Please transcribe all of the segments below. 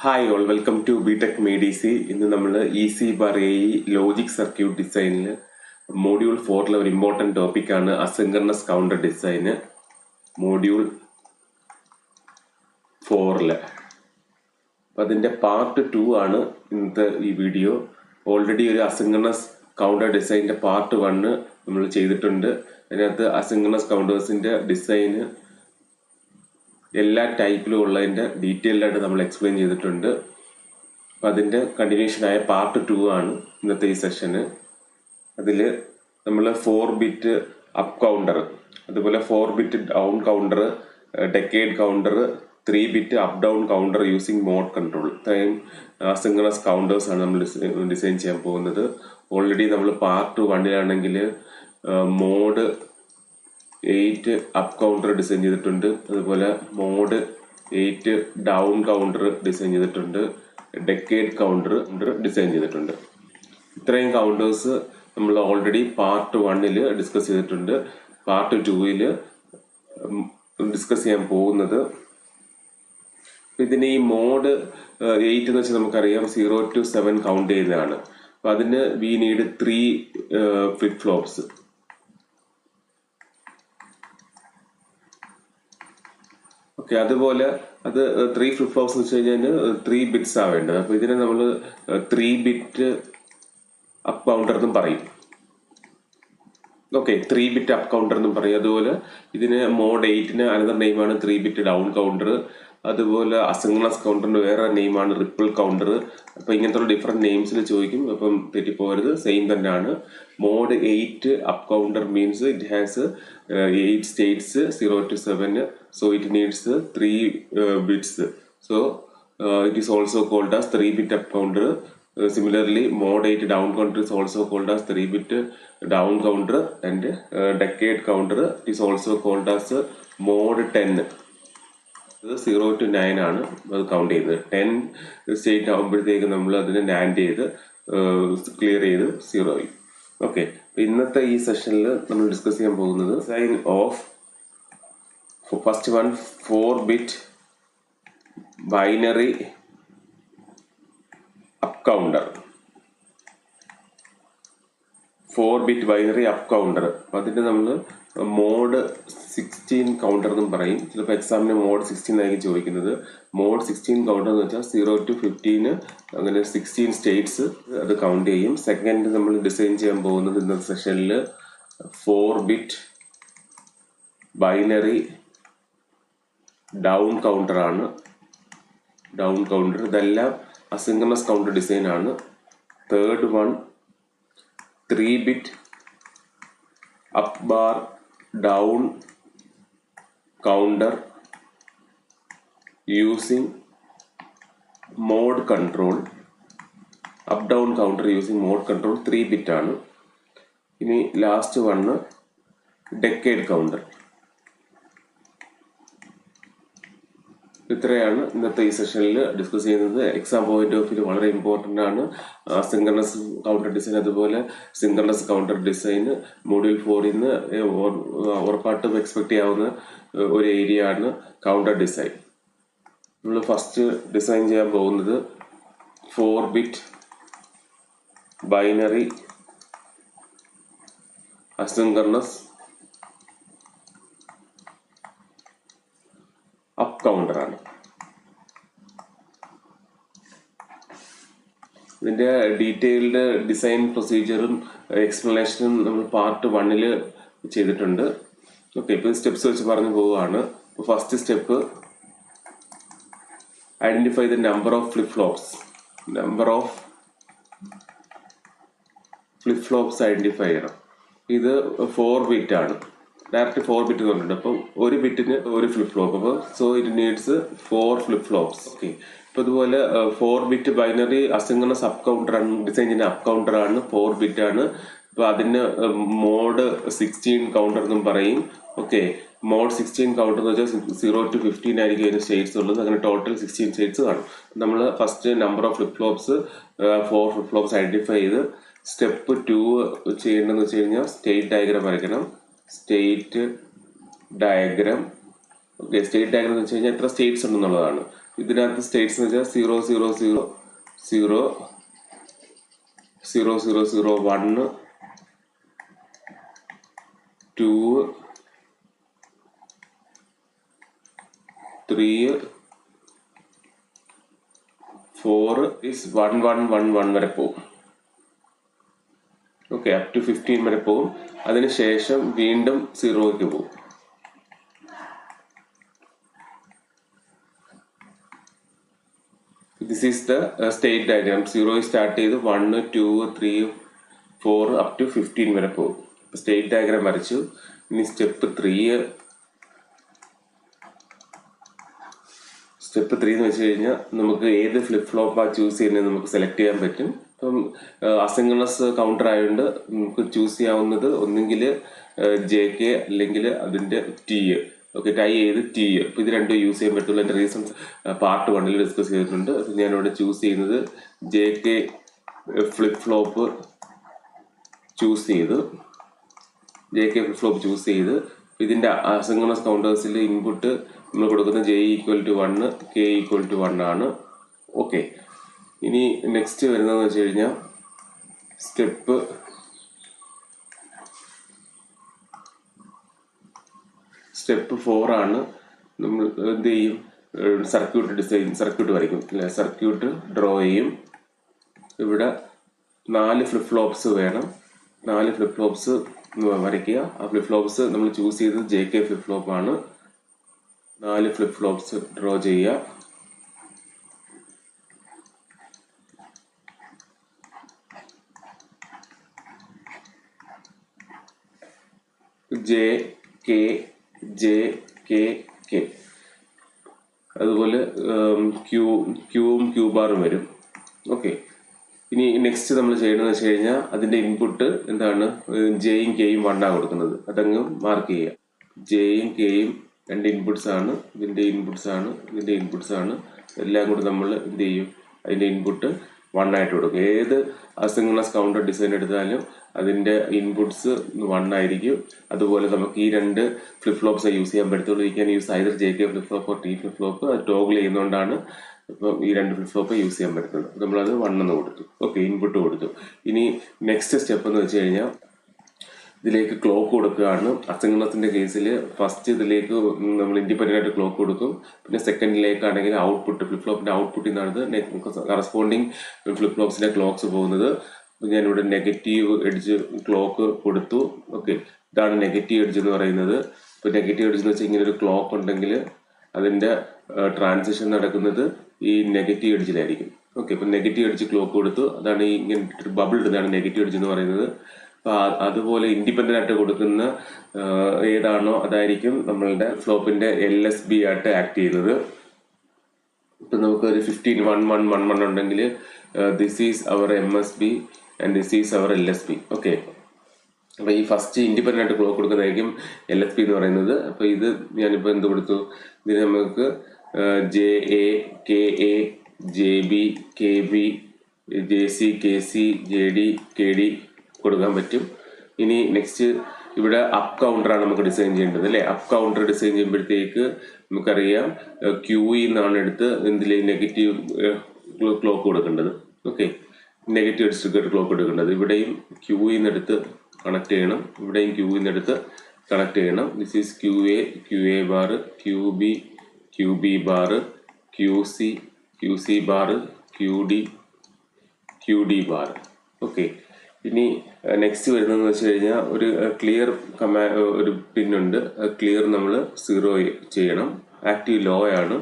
Hi all, welcome to BTech മെഡിസി. ഇന്ന് നമ്മൾ EC bar AE logic circuit ഡിസൈനിൽ മോഡ്യൂൾ 4 ഒരു ഇമ്പോർട്ടൻറ്റ് ടോപ്പിക്കാണ് അസിൻക്രണസ് കൗണ്ടർ ഡിസൈന്. മോഡ്യൂൾ 4 അപ്പം അതിൻ്റെ പാർട്ട് 2 ആണ് ഇന്നത്തെ ഈ വീഡിയോ. ഓൾറെഡി ഒരു അസിൻക്രണസ് കൗണ്ടർ ഡിസൈനിൻ്റെ പാർട്ട് 1 നമ്മൾ ചെയ്തിട്ടുണ്ട്. അതിനകത്ത് അസിൻക്രണസ് കൗണ്ടേഴ്സിൻ്റെ ഡിസൈന് എല്ലാ ടൈപ്പിലും ഉള്ളതിൻ്റെ ഡീറ്റെയിൽഡായിട്ട് നമ്മൾ എക്സ്പ്ലെയിൻ ചെയ്തിട്ടുണ്ട്. അപ്പം അതിൻ്റെ കണ്ടിന്യൂഷനായ പാർട്ട് 2 ആണ് ഇന്നത്തെ ഈ സെഷന്. അതിൽ നമ്മൾ 4 ബിറ്റ് അപ്പ് കൗണ്ടർ, അതുപോലെ 4 bit down counter, decade counter, 3 bit up down counter using mode control, ഇത്രയും അസിൻക്രണസ് കൗണ്ടേഴ്സ് ആണ് നമ്മൾ ഡിസൈൻ ചെയ്യാൻ പോകുന്നത്. ഓൾറെഡി നമ്മൾ part 1 mod 8 up counter design ചെയ്തിട്ടുണ്ട്, അതുപോലെ മോഡ് 8 ഡൗൺ കൗണ്ടർ ഡിസൈൻ ചെയ്തിട്ടുണ്ട്, ഡെക്കേഡ് കൗണ്ടർ ഡിസൈൻ ചെയ്തിട്ടുണ്ട്. ഇത്രയും കൗണ്ടേഴ്സ് നമ്മൾ ഓൾറെഡി പാർട്ട് 1 ഡിസ്കസ് ചെയ്തിട്ടുണ്ട്. പാർട്ട് 2 ഡിസ്കസ് ചെയ്യാൻ പോകുന്നത്, ഇതിന് ഈ മോഡ് 8 എന്ന് വെച്ചാൽ നമുക്കറിയാം 0 to 7 കൗണ്ട് ചെയ്യുന്നതാണ്. അപ്പം അതിന് we need 3 flip flops. Okay, അതുപോലെ അത് 3 ഫ്ലിപ്പ് ഫ്ലോപ്സ് എന്ന് വെച്ച് കഴിഞ്ഞാൽ 3 ബിറ്റ്സ് ആവേണ്ടത്. അപ്പോൾ ഇതിനെ നമ്മൾ 3 ബിറ്റ് അപ്പ് കൗണ്ടർ എന്നും പറയും. ഓക്കെ, 3 ബിറ്റ് അപ്പ് കൗണ്ടർ എന്നും പറയും. അതുപോലെ ഇതിന് മോഡ് 8 അനദർ നെയിമാണ് 3 ബിറ്റ് ഡൗൺ കൗണ്ടർ. അതുപോലെ അസിൻക്രണസ് കൗണ്ടറിന് വേറെ നെയിമാണ് റിപ്പിൾ കൗണ്ടർ. അപ്പം ഇങ്ങനത്തെ ഡിഫറെൻറ്റ് നെയിംസിൽ ചോദിക്കും, അപ്പം തെറ്റിപ്പോകരുത്, സെയിം തന്നെയാണ്. Mod 8 up counter means it has 8 states 0 to 7, so it needs 3 bits. So it is also called as 3 bit up counter. Similarly, mode 8 down counter is also called as 3 bit down counter, and decade counter is also called as mode 10. 0 to 9 ആണ് അത് count ചെയ്തത്. 10 state ആകുമ്പോഴത്തേക്ക് നമ്മൾ അതിനെ NAND ചെയ്ത് clear ചെയ്ത് 0 ആയി. Okay, ഇന്നത്തെ ഈ സെഷനിൽ നമ്മൾ ഡിസ്കസ് ചെയ്യാൻ പോകുന്നത് design of first one 4 bit binary up counter. 4 bit binary up counter. അതിന് നമ്മൾ മോഡ് 16 കൗണ്ടർ എന്നും പറയും. ചിലപ്പോൾ എക്സാമിന് മോഡ് 16 ആയിരിക്കും ചോദിക്കുന്നത്. മോഡ് 16 കൗണ്ടർ എന്ന് വെച്ചാൽ 0 to 15 അങ്ങനെ 16 സ്റ്റേറ്റ്സ് അത് കൗണ്ട് ചെയ്യും. സെക്കൻഡ് നമ്മൾ ഡിസൈൻ ചെയ്യാൻ പോകുന്നത് ഇന്നത്തെ സെഷനിൽ 4 ബിറ്റ് ബൈനറി ഡൗൺ കൗണ്ടർ ആണ്. ഡൗൺ കൗണ്ടർ ഇതെല്ലാം അസിൻക്രണസ് കൗണ്ടർ ഡിസൈൻ ആണ്. Third one 3 bit up bar down counter using mode control. Up down counter using mode control 3 bit ആണ്. ഇനി ലാസ്റ്റ് വണ്ണ് ഡെക്കേഡ് കൗണ്ടർ. ഇത്രയാണ് ഇന്നത്തെ ഈ സെഷനിൽ ഡിസ്കസ് ചെയ്യുന്നത്. എക്സാം പോയിന്റ് ഓഫ് വ്യൂ വളരെ ഇമ്പോർട്ടൻ്റ് ആണ്. സിൻക്രണസ് കൗണ്ടർ ഡിസൈൻ, അതുപോലെ സിൻക്രണസ് കൗണ്ടർ ഡിസൈൻ മോഡ്യൂൾ 4 ഉറപ്പായിട്ടും എക്സ്പെക്ട് ചെയ്യാവുന്ന ഒരു ഏരിയ ആണ് കൗണ്ടർ ഡിസൈൻ. നമ്മൾ ഫസ്റ്റ് ഡിസൈൻ ചെയ്യാൻ പോകുന്നത് 4 bit binary asynchronous up counter ആണ്. ഇതിൻ്റെ ഡീറ്റെയിൽഡ് ഡിസൈൻ പ്രൊസീജിയറും എക്സ്പ്ലനേഷനും നമ്മൾ പാർട്ട് 1 ചെയ്തിട്ടുണ്ട്. ഓക്കെ, ഇപ്പോൾ സ്റ്റെപ്സ് വെച്ച് പറഞ്ഞു പോവുകയാണ്. First step, identify the number of flip flops. Number of flip flops identify ചെയ്യണം. ഇത് 4 ബിറ്റ് ആണ്. ഡയറക്റ്റ് 4 ബിറ്റ് തന്നിട്ടുണ്ട്. അപ്പം ഒരു ബിറ്റിന് ഒരു ഫ്ലിപ്പ് ഫ്ലോപ്പ്. അപ്പോൾ so it needs 4 flip flops. Okay, ഇപ്പം അതുപോലെ 4 bit binary asynchronous up counter ആണ് ഡിസൈൻ ചെയ്യുന്ന അപ്പ് കൗണ്ടർ ആണ്. 4 ബിറ്റ് ആണ്. അപ്പോൾ അതിന് മോഡ് 16 കൗണ്ടർ എന്നും പറയും. ഓക്കെ, മോഡ് 16 കൗണ്ടർ എന്ന് വെച്ചാൽ 0 to 15 ആയിരിക്കും അതിന് സ്റ്റേറ്റ്സ് ഉള്ളത്. അങ്ങനെ ടോട്ടൽ 16 സ്റ്റേറ്റ്സ് കാണും. നമ്മൾ first number of flip flops 4 flip flops identify ചെയ്ത് സ്റ്റെപ്പ് 2 ചെയ്യേണ്ടതെന്ന് വെച്ച് കഴിഞ്ഞാൽ സ്റ്റേറ്റ് ഡയഗ്രാം വരയ്ക്കണം. State diagram. Okay, state diagram എന്ന് വെച്ച് കഴിഞ്ഞാൽ എത്ര സ്റ്റേറ്റ്സ് ഉണ്ടെന്നുള്ളതാണ്. ഇതിനകത്ത് സ്റ്റേറ്റ്സ് എന്ന് വെച്ചാൽ 0 0 0 0 0 0 0 1 2 3 4 is 1 1 1 1 വരെ പോകും. ഓക്കെ, അപ് ടു 15 വരെ പോകും. അതിനുശേഷം വീണ്ടും 0ക്ക് പോകും. This is the state diagram. 0 start ചെയ്ത് 1 2 3 4 അപ് ടു 15 വരെ പോകും. സ്റ്റേറ്റ് ഡയഗ്രാം വരച്ചു. ഇനി സ്റ്റെപ്പ് 3 എന്ന് വെച്ച് കഴിഞ്ഞാൽ നമുക്ക് ഏത് ഫ്ലിപ്പ് ഫ്ലോപ്പാണ് ചൂസ് ചെയ്യുന്നത് നമുക്ക് സെലക്ട് ചെയ്യാൻ പറ്റും. ഇപ്പം അസിൻക്രണസ് കൗണ്ടർ ആയതുകൊണ്ട് നമുക്ക് ചൂസ് ചെയ്യാവുന്നത് ഒന്നെങ്കിൽ JK അല്ലെങ്കിൽ അതിൻ്റെ TE. ഓക്കെ, ടൈ ചെയ്ത് TE. അപ്പോൾ ഇത് രണ്ടും യൂസ് ചെയ്യാൻ പറ്റുള്ളൂ. എൻ്റെ റീസൺസ് പാർട്ട് 1 ഡിസ്കസ് ചെയ്തിട്ടുണ്ട്. ഞാനിവിടെ ചൂസ് ചെയ്യുന്നത് JK ഫ്ലിപ്പ് ഫ്ലോപ്പ് ചൂസ് ചെയ്ത് ഇതിൻ്റെ അസിൻക്രണസ് കൗണ്ടേഴ്സിൽ ഇൻപുട്ട് നമ്മൾ കൊടുക്കുന്നത് J = 1 K = 1 ആണ്. ഓക്കെ, ഇനി നെക്സ്റ്റ് വരുന്നതെന്ന് വെച്ച് കഴിഞ്ഞാൽ സ്റ്റെപ്പ് 4 ആണ്. നമ്മൾ എന്ത് ചെയ്യും? സർക്യൂട്ട് വരയ്ക്കും അല്ലെ, സർക്യൂട്ട് ഡ്രോ ചെയ്യും. ഇവിടെ 4 ഫ്ലിപ്പ് ഫ്ലോപ്സ് വേണം. 4 ഫ്ലിപ്പ് ഫ്ലോപ്സ് വരയ്ക്കുക. ആ ഫ്ലിപ്പ് ഫ്ലോപ്സ് നമ്മൾ ചൂസ് ചെയ്തത് JK ഫ്ലിപ്പ് ഫ്ലോപ്പ് ആണ്. 4 ഫ്ലിപ്പ് ഫ്ലോപ്സ് ഡ്രോ ചെയ്യുക. K. അതുപോലെ ക്യൂവും ക്യൂ ബാറും വരും. ഓക്കെ, ഇനി നെക്സ്റ്റ് നമ്മൾ ചെയ്യണമെന്ന് വെച്ച് കഴിഞ്ഞാൽ അതിൻ്റെ ഇൻപുട്ട് എന്താണ്? Jയും Kയും 1 കൊടുക്കുന്നത്. അതങ്ങ് മാർക്ക് ചെയ്യുക. Jയും Kയും രണ്ട് ഇൻപുട്സ് ആണ്. ഇതിൻ്റെ ഇൻപുട്സ് ആണ്. എല്ലാം കൂടി നമ്മൾ എന്ത് ചെയ്യും? അതിൻ്റെ ഇൻപുട്ട് 1 ആയിട്ട് കൊടുക്കും. ഏത് അസിൻക്രണസ് കൗണ്ടർ ഡിസൈൻ എടുത്താലും അതിൻ്റെ ഇൻപുട്സ് 1 ആയിരിക്കും. അതുപോലെ നമുക്ക് ഈ 2 ഫ്ലിപ്പ് ഫ്ലോപ്സ് യൂസ് ചെയ്യാൻ പറ്റത്തുള്ളൂ. ഈ can use either JK flip flop or T flip flop. അത് ടോഗിൾ ചെയ്യുന്നതുകൊണ്ടാണ് ഇപ്പം ഈ 2 ഫ്ലിപ്പ് ഫ്ലോപ്പ് യൂസ് ചെയ്യാൻ പറ്റുന്നത്. നമ്മളത് 1 എന്ന് കൊടുത്തു. ഓക്കെ, ഇൻപുട്ട് കൊടുത്തു. ഇനി നെക്സ്റ്റ് സ്റ്റെപ്പ് എന്ന് വെച്ച് കഴിഞ്ഞാൽ ഇതിലേക്ക് ക്ലോക്ക് കൊടുക്കുകയാണ്. അസിൻക്രണസിൻ്റെ കേസിൽ ഫസ്റ്റ് ഇതിലേക്ക് നമ്മൾ ഇൻഡിപെൻഡൻ്റ് ആയിട്ട് ക്ലോക്ക് കൊടുക്കും. പിന്നെ സെക്കൻഡിലേക്കാണെങ്കിൽ ഔട്ട്പുട്ട്, ഫ്ലിപ്പ് ഫ്ലോപ്പിൻ്റെ ഔട്ട്പുട്ടിൽ നിന്നാണ് കറസ്പോണ്ടിങ് ഫ്ലിപ്പ് ഫ്ലോപ്സിൻ്റെ ക്ലോക്സ് പോകുന്നത്. ഞാനിവിടെ നെഗറ്റീവ് എഡ്ജ് ക്ലോക്ക് കൊടുത്തു. ഓക്കെ, ഇതാണ് നെഗറ്റീവ് എഡ്ജ് എന്ന് പറയുന്നത്. ഇപ്പോൾ നെഗറ്റീവ് എഡ്ജ് എന്ന് വെച്ചാൽ ഇങ്ങനെ ഒരു ക്ലോക്ക് ഉണ്ടെങ്കിൽ അതിൻ്റെ ട്രാൻസിഷൻ നടക്കുന്നത് ഈ നെഗറ്റീവ് എഡ്ജിലായിരിക്കും. ഓക്കെ, ഇപ്പം നെഗറ്റീവ് എഡ്ജ് ക്ലോക്ക് കൊടുത്തു. അതാണ് ഈ ഇങ്ങനെ ബബിൾ ഇടുന്നതാണ് നെഗറ്റീവ് എഡ്ജ് എന്ന് പറയുന്നത്. അപ്പോൾ അതുപോലെ ഇൻഡിപെൻഡൻ്റ് ആയിട്ട് കൊടുക്കുന്ന ഏതാണോ അതായിരിക്കും നമ്മളുടെ ഫ്ലോപ്പിൻ്റെ LSB ആയിട്ട് ആക്ട് ചെയ്യുന്നത്. ഇപ്പം നമുക്കൊരു 15 1 1 1 1 ഉണ്ടെങ്കിൽ this is our MSB and this is our LSB. Okay, അപ്പോൾ ഈ ഫസ്റ്റ് ഇൻഡിപെൻഡൻ്റ് ആയിട്ട് ക്ലോക്ക് കൊടുക്കുന്നതായിരിക്കും LSB എന്ന് പറയുന്നത്. അപ്പോൾ ഇത് ഞാനിപ്പോൾ എന്ത് കൊടുത്തു? ഇതിന് നമുക്ക് JA KA JB KB JC KC JD KD കൊടുക്കാൻ പറ്റും. ഇനി നെക്സ്റ്റ് ഇവിടെ അപ്പ് കൗണ്ടറാണ് നമുക്ക് ഡിസൈൻ ചെയ്യേണ്ടത് അല്ലേ. അപ്പ് കൗണ്ടർ ഡിസൈൻ ചെയ്യുമ്പോഴത്തേക്ക് നമുക്കറിയാം QE എന്നാണ് എടുത്ത് എന്തിലെ നെഗറ്റീവ് ക്ലോക്ക് കൊടുക്കേണ്ടത്. ഓക്കെ, നെഗറ്റീവ് ഡിസ്ട്രിബ്യൂട്ടർ ക്ലോക്ക് എടുക്കേണ്ടത്. ഇവിടെയും QE എടുത്ത് കണക്ട് ചെയ്യണം, ഇവിടെയും QE എടുത്ത് കണക്ട് ചെയ്യണം. This is QA bar, QB bar, QC bar, QD bar. Okay, ഇനി നെക്സ്റ്റ് വരുന്നതെന്ന് വെച്ച് കഴിഞ്ഞാൽ ഒരു ക്ലിയർ ഒരു പിന്നുണ്ട്. ക്ലിയർ നമ്മൾ 0 ചെയ്യണം. ആക്റ്റീവ് ലോ ആണ്.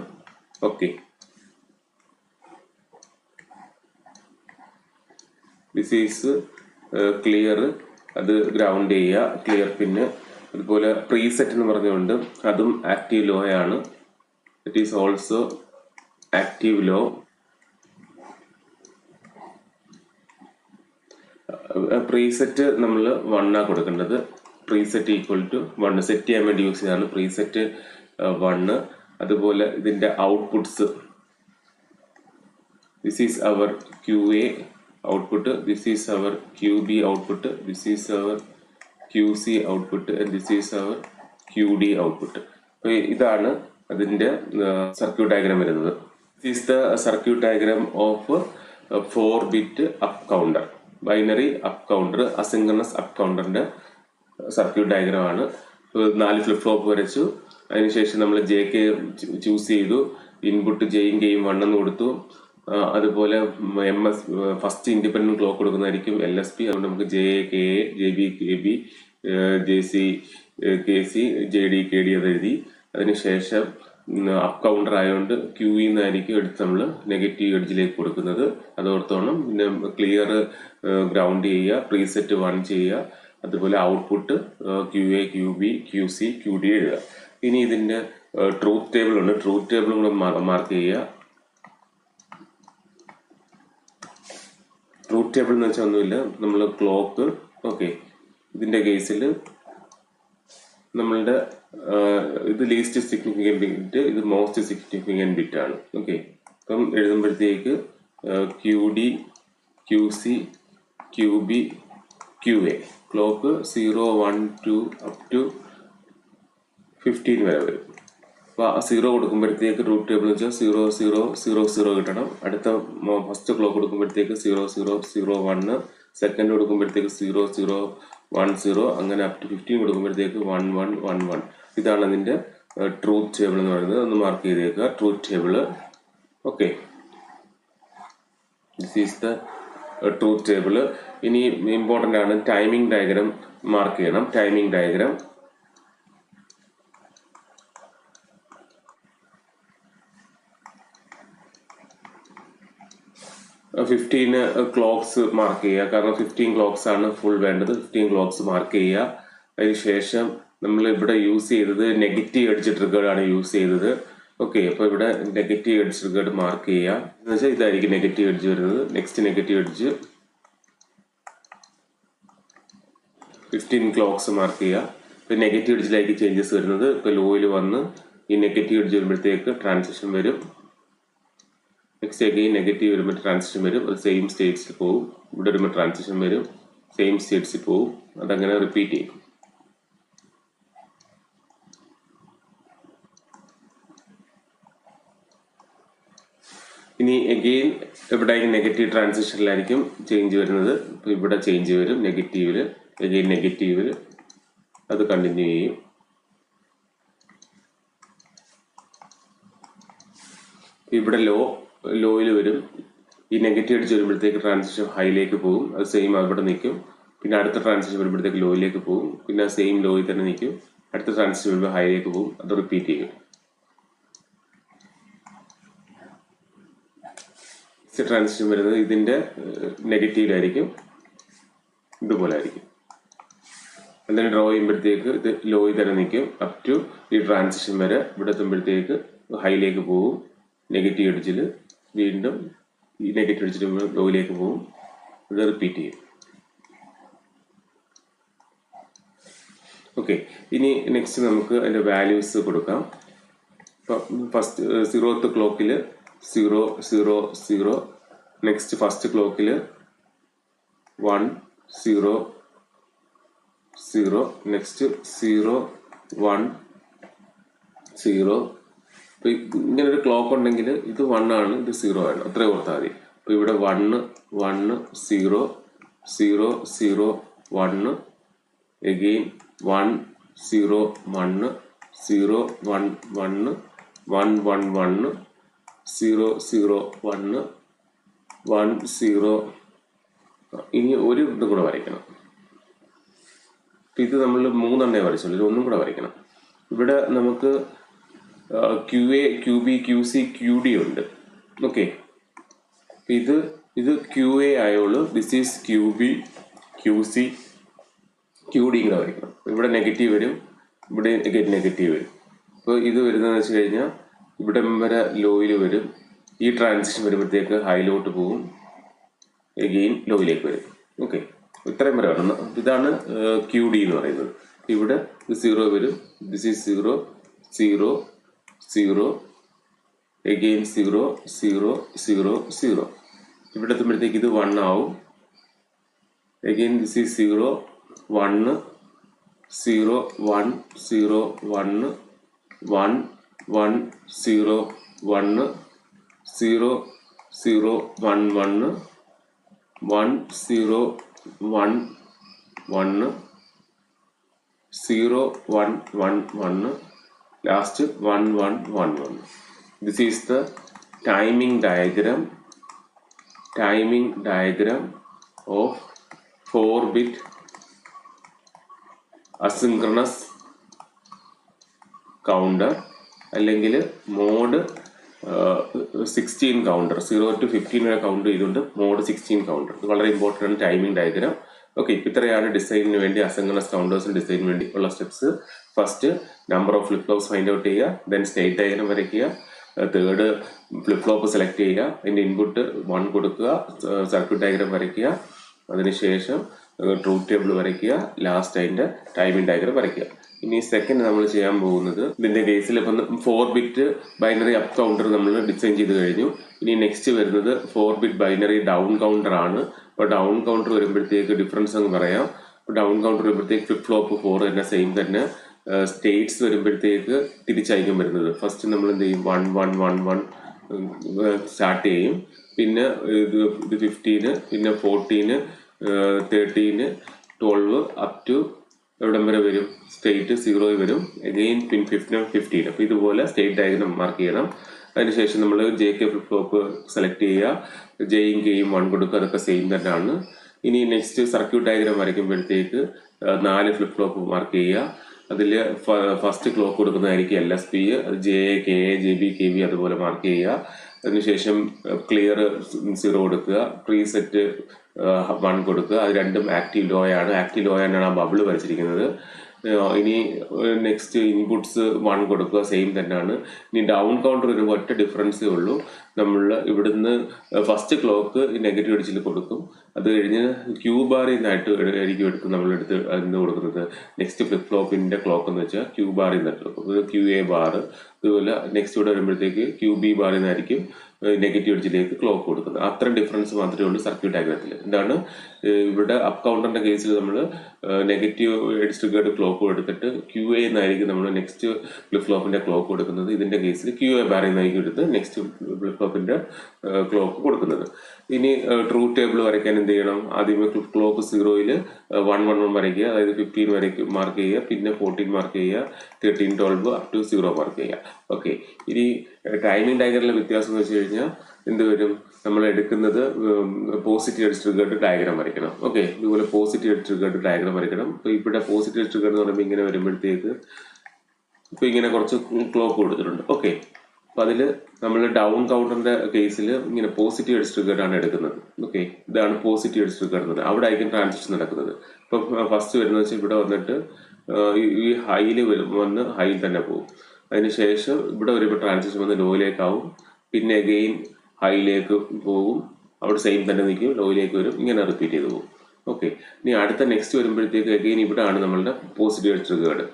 Okay, this is clear. അത് ഗ്രൗണ്ട് ചെയ്യുക, ക്ലിയർ പിന്ന്. അതുപോലെ പ്രീസെറ്റ് എന്ന് പറഞ്ഞുകൊണ്ട് അതും ആക്റ്റീവ് ലോ ആണ്. It is also active low. Preset നമ്മൾ 1 കൊടുക്കേണ്ടത്. പ്രീസെറ്റ് ഈക്വൽ ടു 1 സെറ്റ് ചെയ്യാൻ വേണ്ടി യൂസ് ചെയ്താണ് പ്രീസെറ്റ് 1. അതുപോലെ ഇതിൻ്റെ outputs, this is our QA output, this is our QB output, this is our QC output and this is our QD output. അപ്പോൾ ഇതാണ് അതിൻ്റെ സർക്യൂട്ട് ഡയഗ്രാം വരുന്നത്. This is the circuit diagram of a 4-bit up counter, binary up counter, asynchronous up counter circuit diagram ആണ്. 4 flip flop വരച്ചു. അതിനുശേഷം നമ്മൾ JK choose ചെയ്തു. Input Jയും Kയും 1 എന്ന് കൊടുത്തു. അതുപോലെ MS ഫസ്റ്റ് ഇൻഡിപെൻഡന്റ് ക്ലോക്ക് കൊടുക്കുന്നതായിരിക്കും LSP. അതുകൊണ്ട് നമുക്ക് JA KA JB KB JC KC JD KD അത് എഴുതി. അതിനുശേഷം അപ്പ് കൗണ്ടർ ആയതുകൊണ്ട് QE എന്നായിരിക്കും എടുത്ത് നമ്മൾ നെഗറ്റീവ് എഡ്ജിലേക്ക് കൊടുക്കുന്നത്. അതോർത്തോണം. പിന്നെ ക്ലിയർ ഗ്രൗണ്ട് ചെയ്യുക, പ്രീസെറ്റ് 1 ചെയ്യുക. അതുപോലെ output QA QB QC QD എഴുതുക. ഇനി ഇതിൻ്റെ ട്രൂത്ത് ടേബിൾ ഉണ്ട്. ട്രൂത്ത് ടേബിൾ കൂടെ മാർക്ക് ചെയ്യുക. ട്രൂത്ത് ടേബിൾ എന്ന് വെച്ചാൽ ഒന്നുമില്ല, നമ്മൾ ക്ലോക്ക് ഓക്കെ. ഇതിൻ്റെ കേസിൽ നമ്മളുടെ ഇത് ലീസ്റ്റ് സിഗ്നിഫിക്കൻറ്റ് ബിറ്റ്, ഇത് മോസ്റ്റ് സിഗ്നിഫിക്കൻറ്റ് ബിറ്റ് ആണ്. ഓക്കെ, അപ്പം എഴുതുമ്പോഴത്തേക്ക് QD QC QB QA clock 0 1 2 up to 15 വരെ വരും. അപ്പോൾ 0 കൊടുക്കുമ്പോഴത്തേക്ക് ട്രൂത്ത് ടേബിൾ വെച്ചാൽ 0 0 0 0 കിട്ടണം. അടുത്ത ഫസ്റ്റ് ക്ലോക്ക് കൊടുക്കുമ്പോഴത്തേക്ക് 0 0 0 1, സെക്കൻഡ് കൊടുക്കുമ്പോഴത്തേക്ക് 0 0 1 0, അങ്ങനെ അപ് ടു 15 കൊടുക്കുമ്പോഴത്തേക്ക് 1 1 1 1. ഇതാണ് അതിൻ്റെ ട്രൂത്ത് ടേബിൾ എന്ന് പറയുന്നത്. ഒന്ന് മാർക്ക് ചെയ്തേക്കുക truth table. Okay, this is the truth table. ഇനി ഇമ്പോർട്ടൻ്റ് ആണ് ടൈമിംഗ് ഡയഗ്രാം മാർക്ക് ചെയ്യണം. ടൈമിംഗ് ഡയഗ്രാം 15 ക്ലോക്സ് മാർക്ക് ചെയ്യുക. കാരണം 15 ക്ലോക്സ് ആണ് ഫുൾ വേണ്ടത്. 15 ക്ലോക്സ് മാർക്ക് ചെയ്യുക. അതിനുശേഷം നമ്മൾ ഇവിടെ യൂസ് ചെയ്തത് നെഗറ്റീവ് എഡ്ജ് ട്രിഗർ ആണ് യൂസ് ചെയ്തത്. ഓക്കെ, അപ്പോൾ ഇവിടെ നെഗറ്റീവ് എഡ്ജ് ട്രിഗർ മാർക്ക് ചെയ്യുക. എന്ന് വെച്ചാൽ ഇതായിരിക്കും നെഗറ്റീവ് എഡ്ജ് വരുന്നത്. Next negative edge 15 clocks mark ചെയ്യുക. ഇപ്പോൾ നെഗറ്റീവ് എഡ്ജിലേക്ക് ചേഞ്ചസ് വരുന്നത്. ഇപ്പോൾ ലോയിൽ വന്ന് ഈ നെഗറ്റീവ് എഡ്ജ് വരുമ്പോഴത്തേക്ക് ട്രാൻസിഷൻ വരും. നെക്സ്റ്റ് അഗെയിൻ നെഗറ്റീവ് വരുമ്പോൾ ട്രാൻസിഷൻ വരും. അത് സെയിം സ്റ്റേറ്റ്സിൽ പോകും. ഇവിടെ വരുമ്പോൾ ട്രാൻസിഷൻ വരും, സെയിം സ്റ്റേറ്റ്സിൽ പോകും. അതങ്ങനെ റിപ്പീറ്റ് ചെയ്യും. ഇനി അഗെയിൻ ഇവിടെ നെഗറ്റീവ് ട്രാൻസിഷനിലായിരിക്കും ചേഞ്ച് വരുന്നത്. ഇപ്പോൾ ഇവിടെ ചേഞ്ച് വരും നെഗറ്റീവിൽ, അഗെയിൻ നെഗറ്റീവിൽ അത് കണ്ടിന്യൂ ചെയ്യും. ഇവിടെ ലോയിൽ വരും. ഈ നെഗറ്റീവ് അടിച്ച് വരുമ്പോഴത്തേക്ക് ട്രാൻസിഷൻ ഹൈയിലേക്ക് പോകും. അത് സെയിം അവിടെ നിൽക്കും. പിന്നെ അടുത്ത ട്രാൻസിഷൻ വരുമ്പോഴത്തേക്ക് ലോയിലേക്ക് പോകും. പിന്നെ സെയിം ലോയിൽ തന്നെ നിൽക്കും. അടുത്ത ട്രാൻസിഷൻ വരുമ്പോൾ ഹൈയിലേക്ക് പോകും. അത് റിപ്പീറ്റ് ചെയ്യും. നെക്സ്റ്റ് ട്രാൻസിഷൻ വരുന്നത് ഇതിൻ്റെ നെഗറ്റീവിലായിരിക്കും, ഇതുപോലെ ആയിരിക്കും. എന്നിട്ട് ഡ്രോ ചെയ്യുമ്പോഴത്തേക്ക് ഇത് ലോയിൽ തന്നെ നിൽക്കും അപ് ടു ഈ ട്രാൻസിഷൻ വരെ. ഇവിടെ എത്തുമ്പോഴത്തേക്ക് ഹൈയിലേക്ക് പോകും. നെഗറ്റീവ് എഡ്ജിൽ വീണ്ടും ഈ നെഗറ്റീവ് എഡ്ജിൽ ലോയിലേക്ക് പോകും. ഇത് റിപ്പീറ്റ് ചെയ്യും. ഓക്കെ, ഇനി നെക്സ്റ്റ് നമുക്ക് അതിൻ്റെ വാല്യൂസ് കൊടുക്കാം. ഇപ്പം ഫസ്റ്റ് 0th ക്ലോക്കിൽ 0 0 0, നെക്സ്റ്റ് ഫസ്റ്റ് ക്ലോക്കിൽ 1 0 0, നെക്സ്റ്റ് 0 1 0. അപ്പോൾ ഇങ്ങനൊരു ക്ലോക്ക് ഉണ്ടെങ്കിൽ ഇത് 1 ആണ്, ഇത് 0 ആണ്, അത്രയും ഓർത്താൽ മതി. അപ്പോൾ ഇവിടെ 1 1 0 0 0 1, അഗെയിൻ 1 0 1 0 1 1 1 1 1 0 0 1 1 0. ഇനി ഒരു ഇതും കൂടെ വരയ്ക്കണം. ഇത് നമ്മൾ 3 വരച്ചുള്ളൂ. ഇത് ഒന്നും കൂടെ വരയ്ക്കണം. ഇവിടെ നമുക്ക് QA QB QC QD ഉണ്ട്. ഓക്കെ, ഇത് QA ആയുള്ളൂ. This is QB QC QD കൂടെ വരയ്ക്കണം. ഇവിടെ നെഗറ്റീവ് വരും, ഇവിടെ നെഗറ്റീവ് വരും. അപ്പോൾ ഇത് വരുന്നതെന്ന് വെച്ച് കഴിഞ്ഞാൽ ഇവിടെ വരെ ലോയിൽ വരും. ഈ ട്രാൻസിഷൻ വരുമ്പോഴത്തേക്ക് ഹൈയിലോട്ട് പോകും, എഗെയിൻ ലോയിലേക്ക് വരും. ഓക്കെ, ഇത്രയും വരെ വരണം. ഇതാണ് QD എന്ന് പറയുന്നത്. ഇവിടെ ഇത് 0 വരും. This is 0 0 0, again 0 0 0 0. ഇവിടെ എത്തുമ്പോഴത്തേക്ക് ഇത് 1 ആവും. Again this is 0 1 0 1 0 1 1 1 0 1 0 0 1 1 1 0 1 1 0 1 1 1 last 1 1 1 1. This is the timing diagram of 4-bit asynchronous counter അല്ലെങ്കിൽ മോഡ് 16 കൗണ്ടർ 0 to 15 വരെ കൗണ്ട് ചെയ്തുകൊണ്ട് മോഡ് 16 കൗണ്ടർ. ഇത് വളരെ ഇമ്പോർട്ടൻ്റ് ആണ് ടൈമിംഗ് ഡയഗ്രാം. ഓക്കെ, ഇത്രയാണ് ഡിസൈനിന് വേണ്ടി അസിൻക്രണസ് കൗണ്ടേഴ്സിന് ഡിസൈനിന് വേണ്ടി ഉള്ള steps. First number of flip flops find out ചെയ്യുക, ദെൻ സ്റ്റേറ്റ് ഡയഗ്രാം വരയ്ക്കുക, തേർഡ് ഫ്ലിപ്പ് ഫ്ലോപ്പ് സെലക്ട് ചെയ്യുക, അതിൻ്റെ ഇൻപുട്ട് 1 കൊടുക്കുക, സർക്യൂട്ട് ഡയഗ്രാം വരയ്ക്കുക, അതിനുശേഷം ട്രൂത്ത് ടേബിൾ വരയ്ക്കുക, ലാസ്റ്റ് അതിൻ്റെ ടൈമിംഗ് ഡയഗ്രാം വരയ്ക്കുക. ഇനി സെക്കൻഡ് നമ്മൾ ചെയ്യാൻ പോകുന്നത് ഇതിന്റെ കേസിൽ ഇപ്പം 4-ബിറ്റ് ബൈനറി അപ്പ് കൗണ്ടർ നമ്മൾ ഡിസൈൻ ചെയ്ത് കഴിഞ്ഞു. ഇനി നെക്സ്റ്റ് വരുന്നത് 4-ബിറ്റ് ബൈനറി ഡൗൺ കൗണ്ടർ ആണ്. അപ്പോൾ ഡൗൺ കൗണ്ടർ വരുമ്പോഴത്തേക്ക് ഡിഫറൻസ് എന്ന് പറയാം. ഡൗൺ കൗണ്ടർ വരുമ്പോഴത്തേക്ക് ഫ്ലിപ്പ് ഫ്ലോപ്പ് 4 തന്നെ സെയിം തന്നെ. സ്റ്റേറ്റ്സ് വരുമ്പോഴത്തേക്ക് തിരിച്ചായിരിക്കും വരുന്നത്. ഫസ്റ്റ് നമ്മൾ എന്ത് ചെയ്യും, 1 1 1 1 സ്റ്റാർട്ട് ചെയ്യും, പിന്നെ ഇത് 15, പിന്നെ 14, 13, 12 അപ് ടു എവിടം വരെ വരും, സ്റ്റേറ്റ് 0 വരും, അഗെയിൻ പിൻ 15. അപ്പോൾ ഇതുപോലെ സ്റ്റേറ്റ് ഡയഗ്രാം മാർക്ക് ചെയ്യണം. അതിനുശേഷം നമ്മൾ JK ഫ്ലിപ്പ് ഫ്ലോപ്പ് സെലക്ട് ചെയ്യുക, ജെയും കെയും 1 കൊടുക്കുക, അതൊക്കെ സെയിം തന്നെയാണ്. ഇനി നെക്സ്റ്റ് സർക്യൂട്ട് ഡയഗ്രാം വരയ്ക്കുമ്പോഴത്തേക്ക് 4 ഫ്ലിപ്പ് ഫ്ലോപ്പ് മാർക്ക് ചെയ്യുക. അതിൽ ഫസ്റ്റ് ക്ലോക്ക് കൊടുക്കുന്നതായിരിക്കും LSB, അത് JA KA JB KB അതുപോലെ മാർക്ക് ചെയ്യുക. അതിനുശേഷം ക്ലിയർ 0 കൊടുക്കുക, പ്രീസെറ്റ് 1 കൊടുക്കുക. അത് രണ്ടും ആക്റ്റീവ് ലോ ആണ്. ആക്റ്റീവ് ലോ ആണ് ആ ബബിൾ വരച്ചിരിക്കുന്നത്. ഇനി നെക്സ്റ്റ് ഇൻപുട്സ് 1 കൊടുക്കുക, സെയിം തന്നെയാണ്. ഇനി ഡൗൺ കൗണ്ടർ ഒരു ഒറ്റ ഡിഫറൻസേ ഉള്ളൂ. നമ്മൾ ഇവിടുന്ന് ഫസ്റ്റ് ക്ലോക്ക് നെഗറ്റീവ് എഡ്ജിൽ കൊടുക്കും, അത് കഴിഞ്ഞ് ക്യൂ ബാറിൽ നിന്നായിട്ട് ആയിരിക്കും എടുത്ത് നമ്മളെടുത്ത് അതിന് കൊടുക്കുന്നത്. നെക്സ്റ്റ് ഫ്ലിപ്പ് ഫ്ലോപ്പിൻ്റെ ക്ലോക്ക് എന്ന് വെച്ചാൽ ക്യൂ ബാറിൽ നിന്നിട്ട് കൊടുക്കും, ഇത് QA ബാർ. അതുപോലെ നെക്സ്റ്റ് ഇവിടെ വരുമ്പോഴത്തേക്ക് QB ബാറിൽ നിന്നായിരിക്കും നെഗറ്റീവ് എഡ്ജിലേക്ക് ക്ലോക്ക് കൊടുക്കുന്നത്. അത്ര ഡിഫറൻസ് മാത്രമേ ഉള്ളൂ സർക്യൂട്ട് ഡയഗ്രാത്തിൽ. എന്താണ് ഇവിടെ അപ്പ് കൗണ്ടറിന്റെ കേസിൽ നമ്മൾ നെഗറ്റീവ് എഡ്ജ് ട്രിഗേർഡ് ക്ലോക്ക് കൊടുത്തിട്ട് QA എന്നായിരിക്കും നമ്മൾ നെക്സ്റ്റ് ഫ്ലിപ്പ് ഫ്ലോപ്പിന്റെ ക്ലോക്ക് കൊടുക്കുന്നത്. ഇതിന്റെ കേസിൽ QA ബാറിൽ നിന്നായിരിക്കും എടുത്ത് നെക്സ്റ്റ് ഫ്ലിപ്പ് ഫ്ലോപ്പിന്റെ ക്ലോക്ക് കൊടുക്കുന്നത്. ഇനി ട്രൂത്ത് ടേബിൾ വരയ്ക്കാൻ എന്ത് ചെയ്യണം, ആദ്യമേ ക്ലോക്ക് 0-ൽ 1 1 1 വരയ്ക്കുക, അതായത് 15 വരയ്ക്ക് മാർക്ക് ചെയ്യുക, പിന്നെ 14 മാർക്ക് ചെയ്യുക, 13 12 അപ് ടു 0 മാർക്ക് ചെയ്യുക. ഓക്കെ, ഇനി ടൈമിംഗ് ഡയഗ്രാമിലെ വ്യത്യാസം എന്ന് വെച്ച് കഴിഞ്ഞാൽ എന്ത് വരും, നമ്മൾ എടുക്കുന്നത് പോസിറ്റീവ് എഡ്ജ് ട്രിഗേർഡ് ഡയഗ്രാം വരയ്ക്കണം. ഓക്കെ, ഇതുപോലെ പോസിറ്റീവ് എഡ്ജ് ട്രിഗേർഡ് ഡയഗ്രാം വരയ്ക്കണം. അപ്പോൾ ഇവിടെ പോസിറ്റീവ് എഡ്ജ് ട്രിഗേർഡ് എന്ന് പറയുമ്പോൾ ഇങ്ങനെ വരുമ്പോഴത്തേക്ക് ഇപ്പോൾ ഇങ്ങനെ കുറച്ച് ക്ലോക്ക് കൊടുത്തിട്ടുണ്ട്. ഓക്കെ, അപ്പോൾ അതിൽ നമ്മൾ ഡൗൺ കൗണ്ടറിന്റെ കേസിൽ ഇങ്ങനെ പോസിറ്റീവ് എഡ്ജ് ട്രിഗേർഡ് ആണ് എടുക്കുന്നത്. ഓക്കെ, ഇതാണ് പോസിറ്റീവ് എഡ്ജ് ട്രിഗേർഡ് എന്നത്. അവിടെ ആയിരിക്കും ട്രാൻസിഷൻ നടക്കുന്നത്. ഇപ്പം ഫസ്റ്റ് വരുന്നത് വെച്ചാൽ ഇവിടെ വന്നിട്ട് ഈ ഹൈയിൽ വന്ന് ഹൈയിൽ തന്നെ പോകും. അതിനുശേഷം ഇവിടെ വരുമ്പോൾ ട്രാൻസിഷൻ വന്ന് ലോയിലേക്കാവും, പിന്നെ അഗെയിൻ ഹൈയിലേക്ക് പോകും, അവിടെ സെയിം തന്നെ നിൽക്കും, ലോയിലേക്ക് വരും, ഇങ്ങനെ റിപ്പീറ്റ് ചെയ്ത് പോകും. ഓക്കെ, ഇനി അടുത്ത നെക്സ്റ്റ് വരുമ്പോഴത്തേക്ക് അഗെയിൻ ഇവിടെയാണ് നമ്മളുടെ positive edge triggered.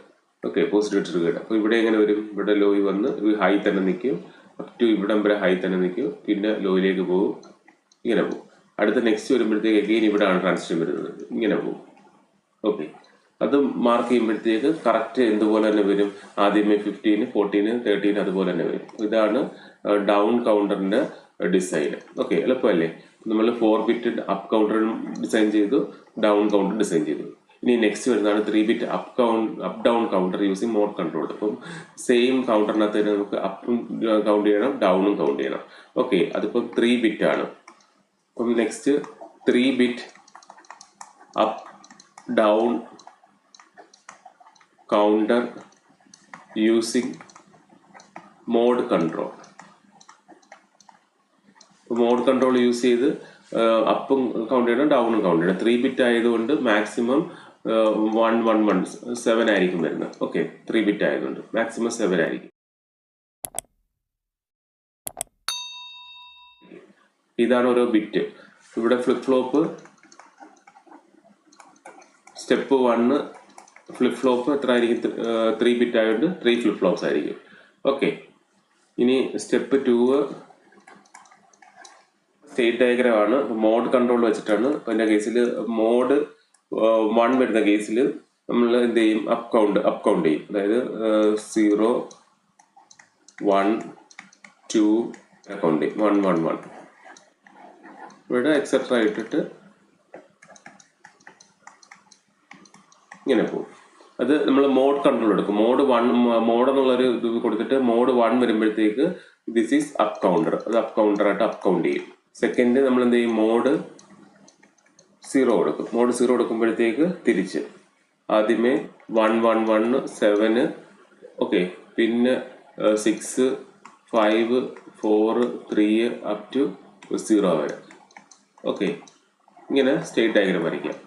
Okay, positive edge triggered. അപ്പോൾ ഇവിടെ എങ്ങനെ വരും, ഇവിടെ ലോയി വന്ന് ഹൈ തന്നെ നിൽക്കും, അപ് ടു ഇവിടം വരെ ഹൈ തന്നെ നിൽക്കും, പിന്നെ ലോയിലേക്ക് പോകും, ഇങ്ങനെ പോകും. അടുത്ത നെക്സ്റ്റ് വരുമ്പോഴത്തേക്ക് അഗെയിൻ ഇവിടെയാണ് ട്രാൻസിഷൻ വരുന്നത്, ഇങ്ങനെ പോകും. ഓക്കെ, അത് മാർക്ക് ചെയ്യുമ്പോഴത്തേക്ക് കറക്റ്റ് എന്തുപോലെ തന്നെ വരും, ആദ്യമേ 15 14 13 അതുപോലെ തന്നെ വരും. ഇതാണ് ഡൗൺ കൗണ്ടറിന്റെ ഡിസൈൻ. ഓക്കെ, എളുപ്പമല്ലേ? നമ്മൾ 4-ബിറ്റ് അപ്പ് കൗണ്ടർ ഡിസൈൻ ചെയ്തു, ഡൗൺ കൗണ്ടർ ഡിസൈൻ ചെയ്തു. ഇനി നെക്സ്റ്റ് വരുന്നതാണ് three bit up down counter using mode control. അപ്പം സെയിം കൗണ്ടറിനകത്ത് തന്നെ നമുക്ക് അപ്പും കൗണ്ട് ചെയ്യണം, ഡൗണും കൗണ്ട് ചെയ്യണം. ഓക്കെ, അതിപ്പം 3-ബിറ്റ് ആണ്. അപ്പം next three bit up down counter using mode control. Mode control use ചെയ്ത് അപ്പും കൗണ്ട് ചെയ്യണം, ഡൗണും കൗണ്ട് ചെയ്യണം. 3-ബിറ്റ് ആയതുകൊണ്ട് മാക്സിമം 1 1 1 7 ആയിരിക്കും വരുന്നത്. ഓക്കെ, 3-ബിറ്റ് ആയതുകൊണ്ട് മാക്സിമം 7 ആയിരിക്കും. ഇതാണ് ഓരോ ബിറ്റ്. ഇവിടെ flip flop step 1 flip flop എത്ര ആയിരിക്കും, 3-ബിറ്റ് ആയതുകൊണ്ട് 3 ഫ്ലിപ്പ് ഫ്ലോപ്സ് ആയിരിക്കും. ഓക്കെ, ഇനി സ്റ്റെപ്പ് 2 സ്റ്റേറ്റ് ഡയഗ്രാം ആണ്. മോഡ് കൺട്രോൾ വെച്ചിട്ടാണ്. അപ്പോൾ എൻ്റെ കേസിൽ മോഡ് 1 വരുന്ന കേസിൽ നമ്മൾ എന്ത് ചെയ്യും, അപ്പ് കൗണ്ട് ചെയ്യും. അതായത് 0 1 2 അക്കൗണ്ടിങ് 111 ഇവിടെ എക്സെട്ര ഇട്ടിട്ട് ഇങ്ങനെ പോകും. അത് നമ്മൾ മോഡ് കൺട്രോൾ എടുക്കും. മോഡ് എന്നുള്ളൊരു ഇത് കൊടുത്തിട്ട് മോഡ് 1 വരുമ്പോഴത്തേക്ക് ദിസ് ഈസ് അപ്പ് കൗണ്ടർ, അത് അപ്പ് കൗണ്ടറായിട്ട് അപ്പ് കൗണ്ട് ചെയ്യും. സെക്കൻഡ് നമ്മൾ എന്ത് ചെയ്യും, മോഡ് 0 കൊടുക്കും. മോഡ് 0 കൊടുക്കുമ്പോഴത്തേക്ക് തിരിച്ച് ആദ്യമേ 111 7 ഓക്കെ, പിന്നെ 6 5 4 3 അപ് ടു 0 വരെ. ഓക്കെ, ഇങ്ങനെ സ്റ്റേറ്റ് ഡയഗ്രം വരയ്ക്കാം.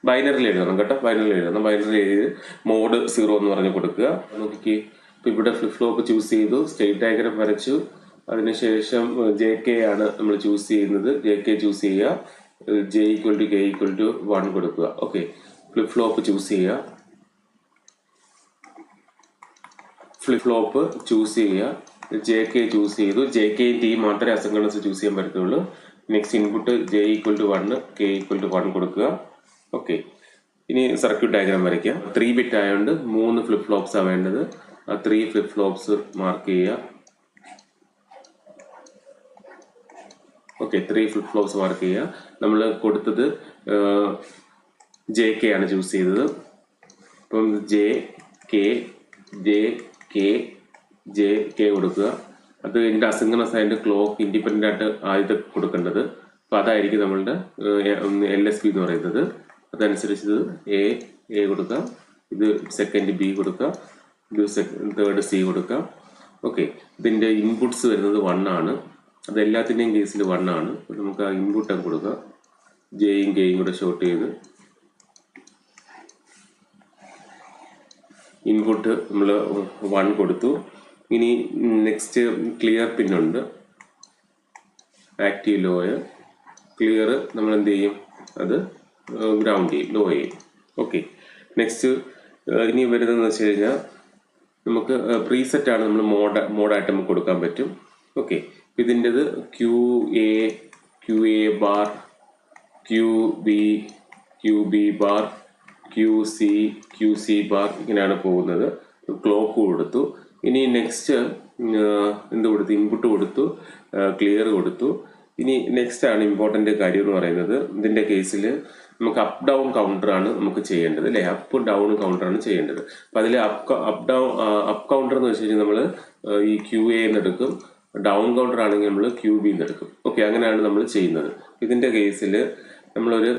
ബൈനറിൽ എഴുതണം കേട്ടോ, ബൈനറിൽ എഴുതി മോഡ് 0 എന്ന് പറഞ്ഞ് കൊടുക്കുക. നോക്കിക്ക്, ഇപ്പം ഇവിടെ ഫ്ലിപ്പ് ഫ്ലോപ്പ് ചൂസ് ചെയ്തു, സ്റ്റേറ്റ് ഡയഗ്രം വരച്ചു. അതിനുശേഷം JK ആണ് നമ്മൾ ചൂസ് ചെയ്യുന്നത്. JK ചൂസ് ചെയ്യുക, J = K = 1 കൊടുക്കുക. ഓക്കെ, ഫ്ലിപ്പ് ഫ്ലോപ്പ് ചൂസ് ചെയ്യുക, ഫ്ലിപ്പ് ഫ്ലോപ്പ് ചൂസ് ചെയ്യുക, JK ചൂസ് ചെയ്തു. JK T മാത്രമേ അസിൻക്രണസ് ചൂസ് ചെയ്യാൻ പറ്റത്തുള്ളൂ. നെക്സ്റ്റ് ഇൻപുട്ട് J = 1 K = 1 കൊടുക്കുക. ഓക്കെ, ഇനി സർക്യൂട്ട് ഡയഗ്രാം വരയ്ക്കുക. 3 ബിറ്റ് ആയതുകൊണ്ട് 3 ഫ്ലിപ്പ് ഫ്ലോപ്സാണ് വേണ്ടത്. ആ 3 ഫ്ലിപ്പ് ഫ്ലോപ്സ് മാർക്ക് ചെയ്യുക. ഓക്കെ, 3 ഫ്ലിപ്പ് ഫ്ലോപ്സ് മാർക്ക് ചെയ്യുക. നമ്മൾ കൊടുത്തത് JK ആണ് ചൂസ് ചെയ്തത്. അപ്പം JK കൊടുക്കുക. അത് ഇതിൻ്റെ അസിൻക്രണസ് ആയിട്ട് ക്ലോക്ക് ഇൻഡിപെൻഡൻ്റ് ആയിട്ട് ആദ്യത്തെ കൊടുക്കേണ്ടത്. അപ്പോൾ അതായിരിക്കും നമ്മളുടെ LSB എന്ന് പറയുന്നത്. അതനുസരിച്ച് A കൊടുക്കുക, ഇത് സെക്കൻഡ് B കൊടുക്കുക, ഇത് തേർഡ് C കൊടുക്കുക. ഓക്കെ, ഇതിൻ്റെ ഇൻപുട്സ് വരുന്നത് 1 ആണ്. അത് എല്ലാത്തിൻ്റെയും കേസിൽ 1 ആണ്. നമുക്ക് ആ ഇൻപുട്ട് കൊടുക്കുക, Jയും Kയും കൂടെ ഷോർട്ട് ചെയ്ത് ഇൻപുട്ട് നമ്മൾ 1 കൊടുത്തു. ഇനി നെക്സ്റ്റ് ക്ലിയർ പിന്നുണ്ട്, ആക്റ്റീവ് ലോയർ. ക്ലിയർ നമ്മൾ എന്ത് ചെയ്യും, അത് ഗ്രൗണ്ട് ചെയ്യും, ലോ ചെയ്യും. ഓക്കെ, നെക്സ്റ്റ് ഇനി വരുന്നതെന്ന് വെച്ച് കഴിഞ്ഞാൽ നമുക്ക് പ്രീസെറ്റ് ആണ്, നമ്മൾ മോഡായിട്ട് നമുക്ക് കൊടുക്കാൻ പറ്റും. ഓക്കെ, ഇതിൻ്റെത് QA bar, QB bar, QC bar, ഇങ്ങനെയാണ് പോകുന്നത്. ക്ലോക്ക് കൊടുത്തു. ഇനി നെക്സ്റ്റ് എന്ത് കൊടുത്തു, ഇൻപുട്ട് കൊടുത്തു, ക്ലിയർ കൊടുത്തു. ഇനി നെക്സ്റ്റ് ആണ് ഇമ്പോർട്ടൻ്റ് കാര്യം എന്ന് പറയുന്നത്. ഇതിൻ്റെ കേസിൽ നമുക്ക് അപ്പ് ഡൗൺ കൗണ്ടറാണ് നമുക്ക് ചെയ്യേണ്ടത്, അല്ലേ? അപ്പ് ഡൗൺ കൗണ്ടറാണ് ചെയ്യേണ്ടത്. അപ്പം അതിൽ അപ്പ് കൗണ്ടർ എന്ന് വെച്ച് കഴിഞ്ഞാൽ നമ്മൾ ഈ QA എന്ന് എടുക്കും, ഡൗൺ കൗണ്ടർ ആണെങ്കിൽ നമ്മൾ QB എന്ന് എടുക്കും. ഓക്കെ, അങ്ങനെയാണ് നമ്മൾ ചെയ്യുന്നത്. ഇതിൻ്റെ കേസിൽ നമ്മളൊരു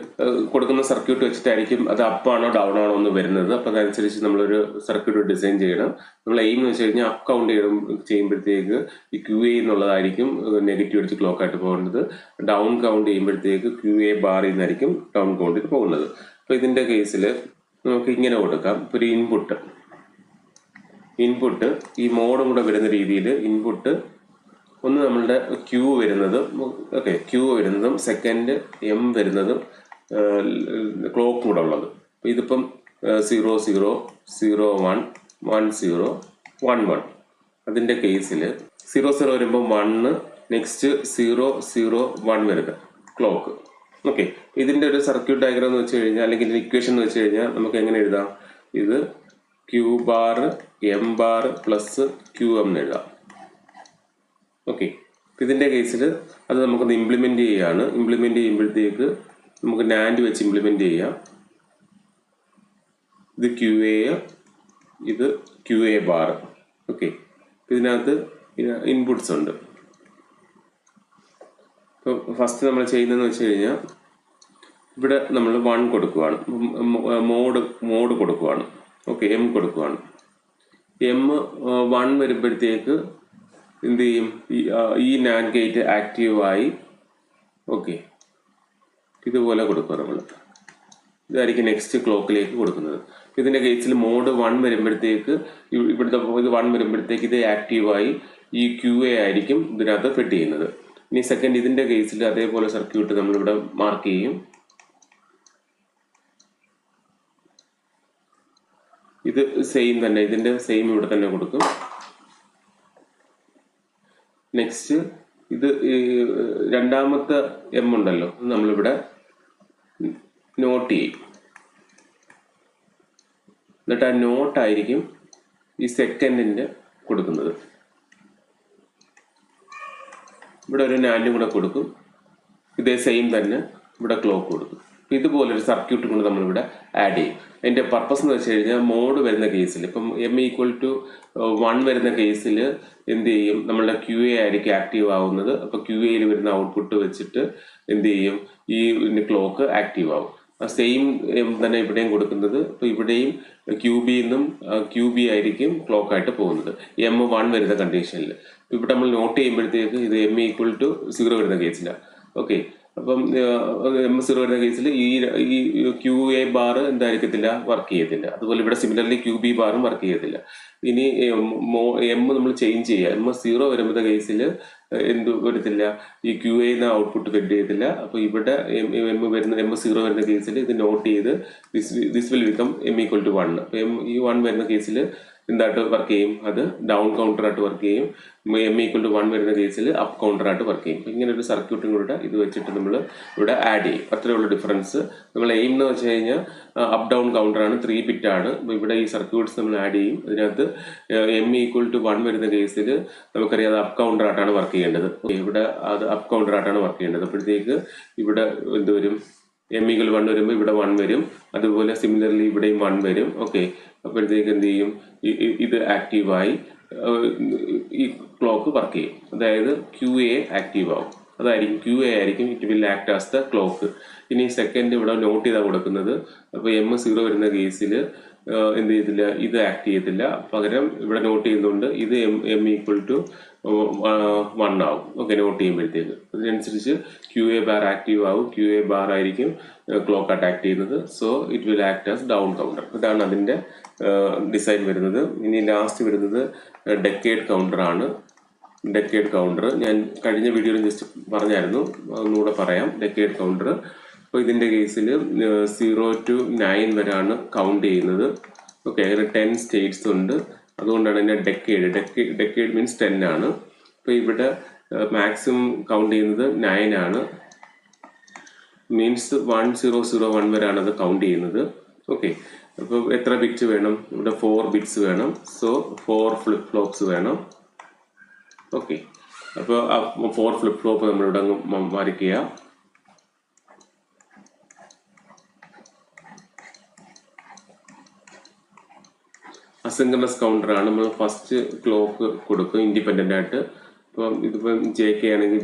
കൊടുക്കുന്ന സർക്യൂട്ട് വെച്ചിട്ടായിരിക്കും അത് അപ്പാണോ ഡൗൺ ആണോ എന്ന് വരുന്നത്. അപ്പം അതനുസരിച്ച് നമ്മളൊരു സർക്യൂട്ട് ഡിസൈൻ ചെയ്യണം. നമ്മൾ എയിം എന്ന് വെച്ച് കഴിഞ്ഞാൽ അപ്പ് കൗണ്ട് ചെയ്യുമ്പോഴത്തേക്ക് ഈ QA എന്നുള്ളതായിരിക്കും നെഗറ്റീവ് അടിച്ച് ക്ലോക്ക് ആയിട്ട് പോകുന്നത്. ഡൗൺ കൗണ്ട് ചെയ്യുമ്പോഴത്തേക്ക് QA ബാറിൽ നിന്നായിരിക്കും ഡൗൺ കൗണ്ടിൽ പോകുന്നത്. അപ്പോൾ ഇതിൻ്റെ കേസിൽ നമുക്ക് ഇങ്ങനെ കൊടുക്കാം. ഇപ്പോൾ ഒരു ഇൻപുട്ട് ഈ മോഡും കൂടെ വരുന്ന രീതിയിൽ ഇൻപുട്ട് ഒന്ന് നമ്മളുടെ Q വരുന്നതും സെക്കൻഡ് M വരുന്നതും ക്ലോക്കും കൂടെ ഉള്ളത്. അപ്പോൾ ഇതിപ്പം 0 0 0 1 1 0 1 1. അതിൻ്റെ കേസിൽ 0 0 വരുമ്പോൾ 1, നെക്സ്റ്റ് 0 0 1 വരുന്നത് ക്ലോക്ക്. ഓക്കെ, ഇതിൻ്റെ ഒരു സർക്യൂട്ട് ഡയഗ്രാം എന്ന് വെച്ച് കഴിഞ്ഞാൽ, അല്ലെങ്കിൽ ഇക്വേഷൻ എന്ന് വെച്ച് കഴിഞ്ഞാൽ നമുക്ക് എങ്ങനെ എഴുതാം, ഇത് Q bar M bar plus QM എന്ന് എഴുതാം. ഓക്കെ, ഇതിൻ്റെ കേസിൽ അത് നമുക്കൊന്ന് ഇംപ്ലിമെൻ്റ് ചെയ്യുകയാണ്. ഇംപ്ലിമെൻ്റ് ചെയ്യുമ്പോഴത്തേക്ക് നമുക്ക് NAND വെച്ച് ഇംപ്ലിമെൻ്റ് ചെയ്യാം. ഇത് QA, ഇത് QA ബാർ. ഓക്കെ, ഇതിനകത്ത് ഇൻപുട്സ് ഉണ്ട്. ഇപ്പോൾ ഫസ്റ്റ് നമ്മൾ ചെയ്യുന്നതെന്ന് വെച്ച് കഴിഞ്ഞാൽ ഇവിടെ നമ്മൾ 1 കൊടുക്കുകയാണ്, മോഡ് കൊടുക്കുകയാണ്. ഓക്കെ, M കൊടുക്കുകയാണ്. M1 വരുമ്പോഴത്തേക്ക് എന്ത് ചെയ്യും, ഈ NAND ഗേറ്റ് ആക്റ്റീവായി. ഓക്കെ, ഇതുപോലെ കൊടുക്കുക നമ്മൾ. ഇതായിരിക്കും നെക്സ്റ്റ് ക്ലോക്കിലേക്ക് കൊടുക്കുന്നത്. ഇതിൻ്റെ കേസിൽ മോഡ് 1 വരുമ്പോഴത്തേക്ക് ഇവിടുത്തെ ഇത് 1 വരുമ്പോഴത്തേക്ക് ഇത് ആക്റ്റീവായി ഈ QA ആയിരിക്കും ഇതിനകത്ത് ഫിറ്റ് ചെയ്യുന്നത്. ഇനി സെക്കൻഡ് ഇതിൻ്റെ കേസിൽ അതേപോലെ സർക്യൂട്ട് നമ്മളിവിടെ മാർക്ക് ചെയ്യും. ഇത് സെയിം തന്നെ, ഇതിൻ്റെ സെയിം ഇവിടെ തന്നെ കൊടുക്കും. നെക്സ്റ്റ് ഇത് രണ്ടാമത്തെ M ഉണ്ടല്ലോ, നമ്മളിവിടെ നോട്ട് ചെയ്യും. എന്നിട്ട് ആ നോട്ടായിരിക്കും ഈ സെക്കൻഡിൻ്റെ കൊടുക്കുന്നത്. ഇവിടെ ഒരു നാൻഡും കൂടെ കൊടുക്കും, ഇതേ സെയിം തന്നെ ഇവിടെ ക്ലോക്ക് കൊടുക്കും. ഇതുപോലൊരു സർക്യൂട്ട് കൊണ്ട് നമ്മളിവിടെ ആഡ് ചെയ്യും. അതിൻ്റെ പർപ്പസ് എന്ന് വെച്ച് കഴിഞ്ഞാൽ മോഡ് വരുന്ന കേസിൽ ഇപ്പം m=1 വരുന്ന കേസിൽ എന്ത് ചെയ്യും, നമ്മളുടെ QA ആയിരിക്കും ആക്റ്റീവ് ആവുന്നത്. അപ്പോൾ QAയിൽ വരുന്ന ഔട്ട്പുട്ട് വെച്ചിട്ട് എന്ത് ചെയ്യും, ഈ ക്ലോക്ക് ആക്റ്റീവ് ആവും. സെയിം തന്നെ ഇവിടെയും കൊടുക്കുന്നത്. അപ്പോൾ ഇവിടെയും QB ആയിരിക്കും ക്ലോക്കായിട്ട് പോകുന്നത് m1 വരുന്ന കണ്ടീഷനിൽ. ഇവിടെ നമ്മൾ നോട്ട് ചെയ്യുമ്പോഴത്തേക്ക് ഇത് m=0 വരുന്ന കേസിലാണ്. ഓക്കെ, അപ്പം m0 വരുന്ന കേസിൽ ഈ QA ബാർ എന്തായിരിക്കത്തില്ല, വർക്ക് ചെയ്യത്തില്ല. അതുപോലെ ഇവിടെ സിമിലർലി QB ബാറും വർക്ക് ചെയ്യത്തില്ല. ഇനി നമ്മൾ ചേഞ്ച് ചെയ്യുക, m0 വരുമ്പോഴത്തെ കേസിൽ എന്ത് വരത്തില്ല, ഈ QA ഔട്ട്പുട്ട് ഫെഡ് ചെയ്യത്തില്ല. അപ്പോൾ ഇവിടെ m0 വരുന്ന കേസിൽ ഇത് നോട്ട് ചെയ്ത് ദിസ് വിൽ ബിക്കം m=1. അപ്പം ഈ 1 വരുന്ന കേസിൽ എന്തായിട്ട് വർക്ക് ചെയ്യും, അത് ഡൗൺ കൗണ്ടറായിട്ട് വർക്ക് ചെയ്യും. m=1 വരുന്ന കേസിൽ അപ്പ് കൗണ്ടറായിട്ട് വർക്ക് ചെയ്യും. ഇങ്ങനെ ഒരു സർക്യൂട്ടും കൂടെ ഇത് വെച്ചിട്ട് നമ്മൾ ഇവിടെ ആഡ് ചെയ്യും. അത്രയേ ഉള്ളൂ ഡിഫറൻസ്. നമ്മൾ എയിം എന്ന് വെച്ച് കഴിഞ്ഞാൽ അപ്പ് ഡൗൺ കൗണ്ടറാണ്, 3 ബിറ്റാണ്. അപ്പോൾ ഇവിടെ ഈ സർക്യൂട്ട്സ് നമ്മൾ ആഡ് ചെയ്യും. അതിനകത്ത് m=1 വരുന്ന കേസിൽ നമുക്കറിയാം അത് അപ്പ് കൗണ്ടറായിട്ടാണ് വർക്ക് ചെയ്യേണ്ടത്. ഇവിടെ അത് അപ്പ് കൗണ്ടറായിട്ടാണ് വർക്ക് ചെയ്യേണ്ടത്. അപ്പോഴത്തേക്ക് ഇവിടെ എന്ത് വരും, m=1 വരുമ്പോൾ ഇവിടെ 1 വരും. അതുപോലെ സിമിലർലി ഇവിടെയും 1 വരും. ഓക്കെ, അപ്പോഴത്തേക്ക് എന്ത് ചെയ്യും, ഇത് ആക്റ്റീവായി ഈ ക്ലോക്ക് വർക്ക് ചെയ്യും. അതായത് QA ആക്റ്റീവ് ആവും. അതായിരിക്കും QA ആയിരിക്കും it will act as the clock. ഇനി സെക്കൻഡ് ഇവിടെ നോട്ട് ചെയ്താൽ കൊടുക്കുന്നത്. അപ്പോൾ m0 വരുന്ന കേസിൽ എന്ത് ചെയ്യത്തില്ല, ഇത് ആക്ട് ചെയ്യത്തില്ല. പകരം ഇവിടെ നോട്ട് ചെയ്യുന്നുണ്ട് ഇത് m=1 ആവും. ഓക്കെ, നോട്ട് ചെയ്യുമ്പോഴത്തേക്ക് അതിനനുസരിച്ച് QA ബാർ ആക്റ്റീവ് ആവും. QA ബാർ ആയിരിക്കും ക്ലോക്ക് ആക്ട് ചെയ്യുന്നത്. So it will act as down counter. ഇതാണ് അതിൻ്റെ ഡിസൈൻ വരുന്നത്. ഇനി ലാസ്റ്റ് വരുന്നത് ഡെക്കേഡ് കൗണ്ടറാണ്. ഡെക്കേഡ് കൗണ്ടർ ഞാൻ കഴിഞ്ഞ വീഡിയോയിൽ ജസ്റ്റ് പറഞ്ഞായിരുന്നു, ഒന്നുകൂടെ പറയാം. ഡെക്കേഡ് കൗണ്ടർ അപ്പോൾ ഇതിൻ്റെ കേസിൽ 0 to 9 വരെയാണ് കൗണ്ട് ചെയ്യുന്നത്. ഓക്കെ, അങ്ങനെ 10 സ്റ്റേറ്റ്സ് ഉണ്ട്. അതുകൊണ്ടാണ് ഇതിൻ്റെ ഡെക്കേഡ് മീൻസ് 10 ആണ്. അപ്പോൾ ഇവിടെ മാക്സിമം കൗണ്ട് ചെയ്യുന്നത് 9 ആണ്. മീൻസ് 1001 വരെയാണ് അത് കൗണ്ട് ചെയ്യുന്നത്. ഓക്കെ, അപ്പോൾ എത്ര ബിറ്റ്സ് വേണം, ഇവിടെ 4 ബിറ്റ്സ് വേണം. സോ 4 ഫ്ലിപ്പ് ഫ്ലോപ്സ് വേണം. ഓക്കെ, അപ്പോൾ 4 ഫ്ലിപ്പ് ഫ്ലോപ്പ് നമ്മളിവിടെ വരയ്ക്കുക. അസിൻക്രണസ് കൗണ്ടറാണ്. നമ്മൾ ഫസ്റ്റ് ക്ലോക്ക് കൊടുക്കും ഇൻഡിപെൻഡൻ്റ് ആയിട്ട്. ഇപ്പം ഇതിപ്പം JK ആണെങ്കിൽ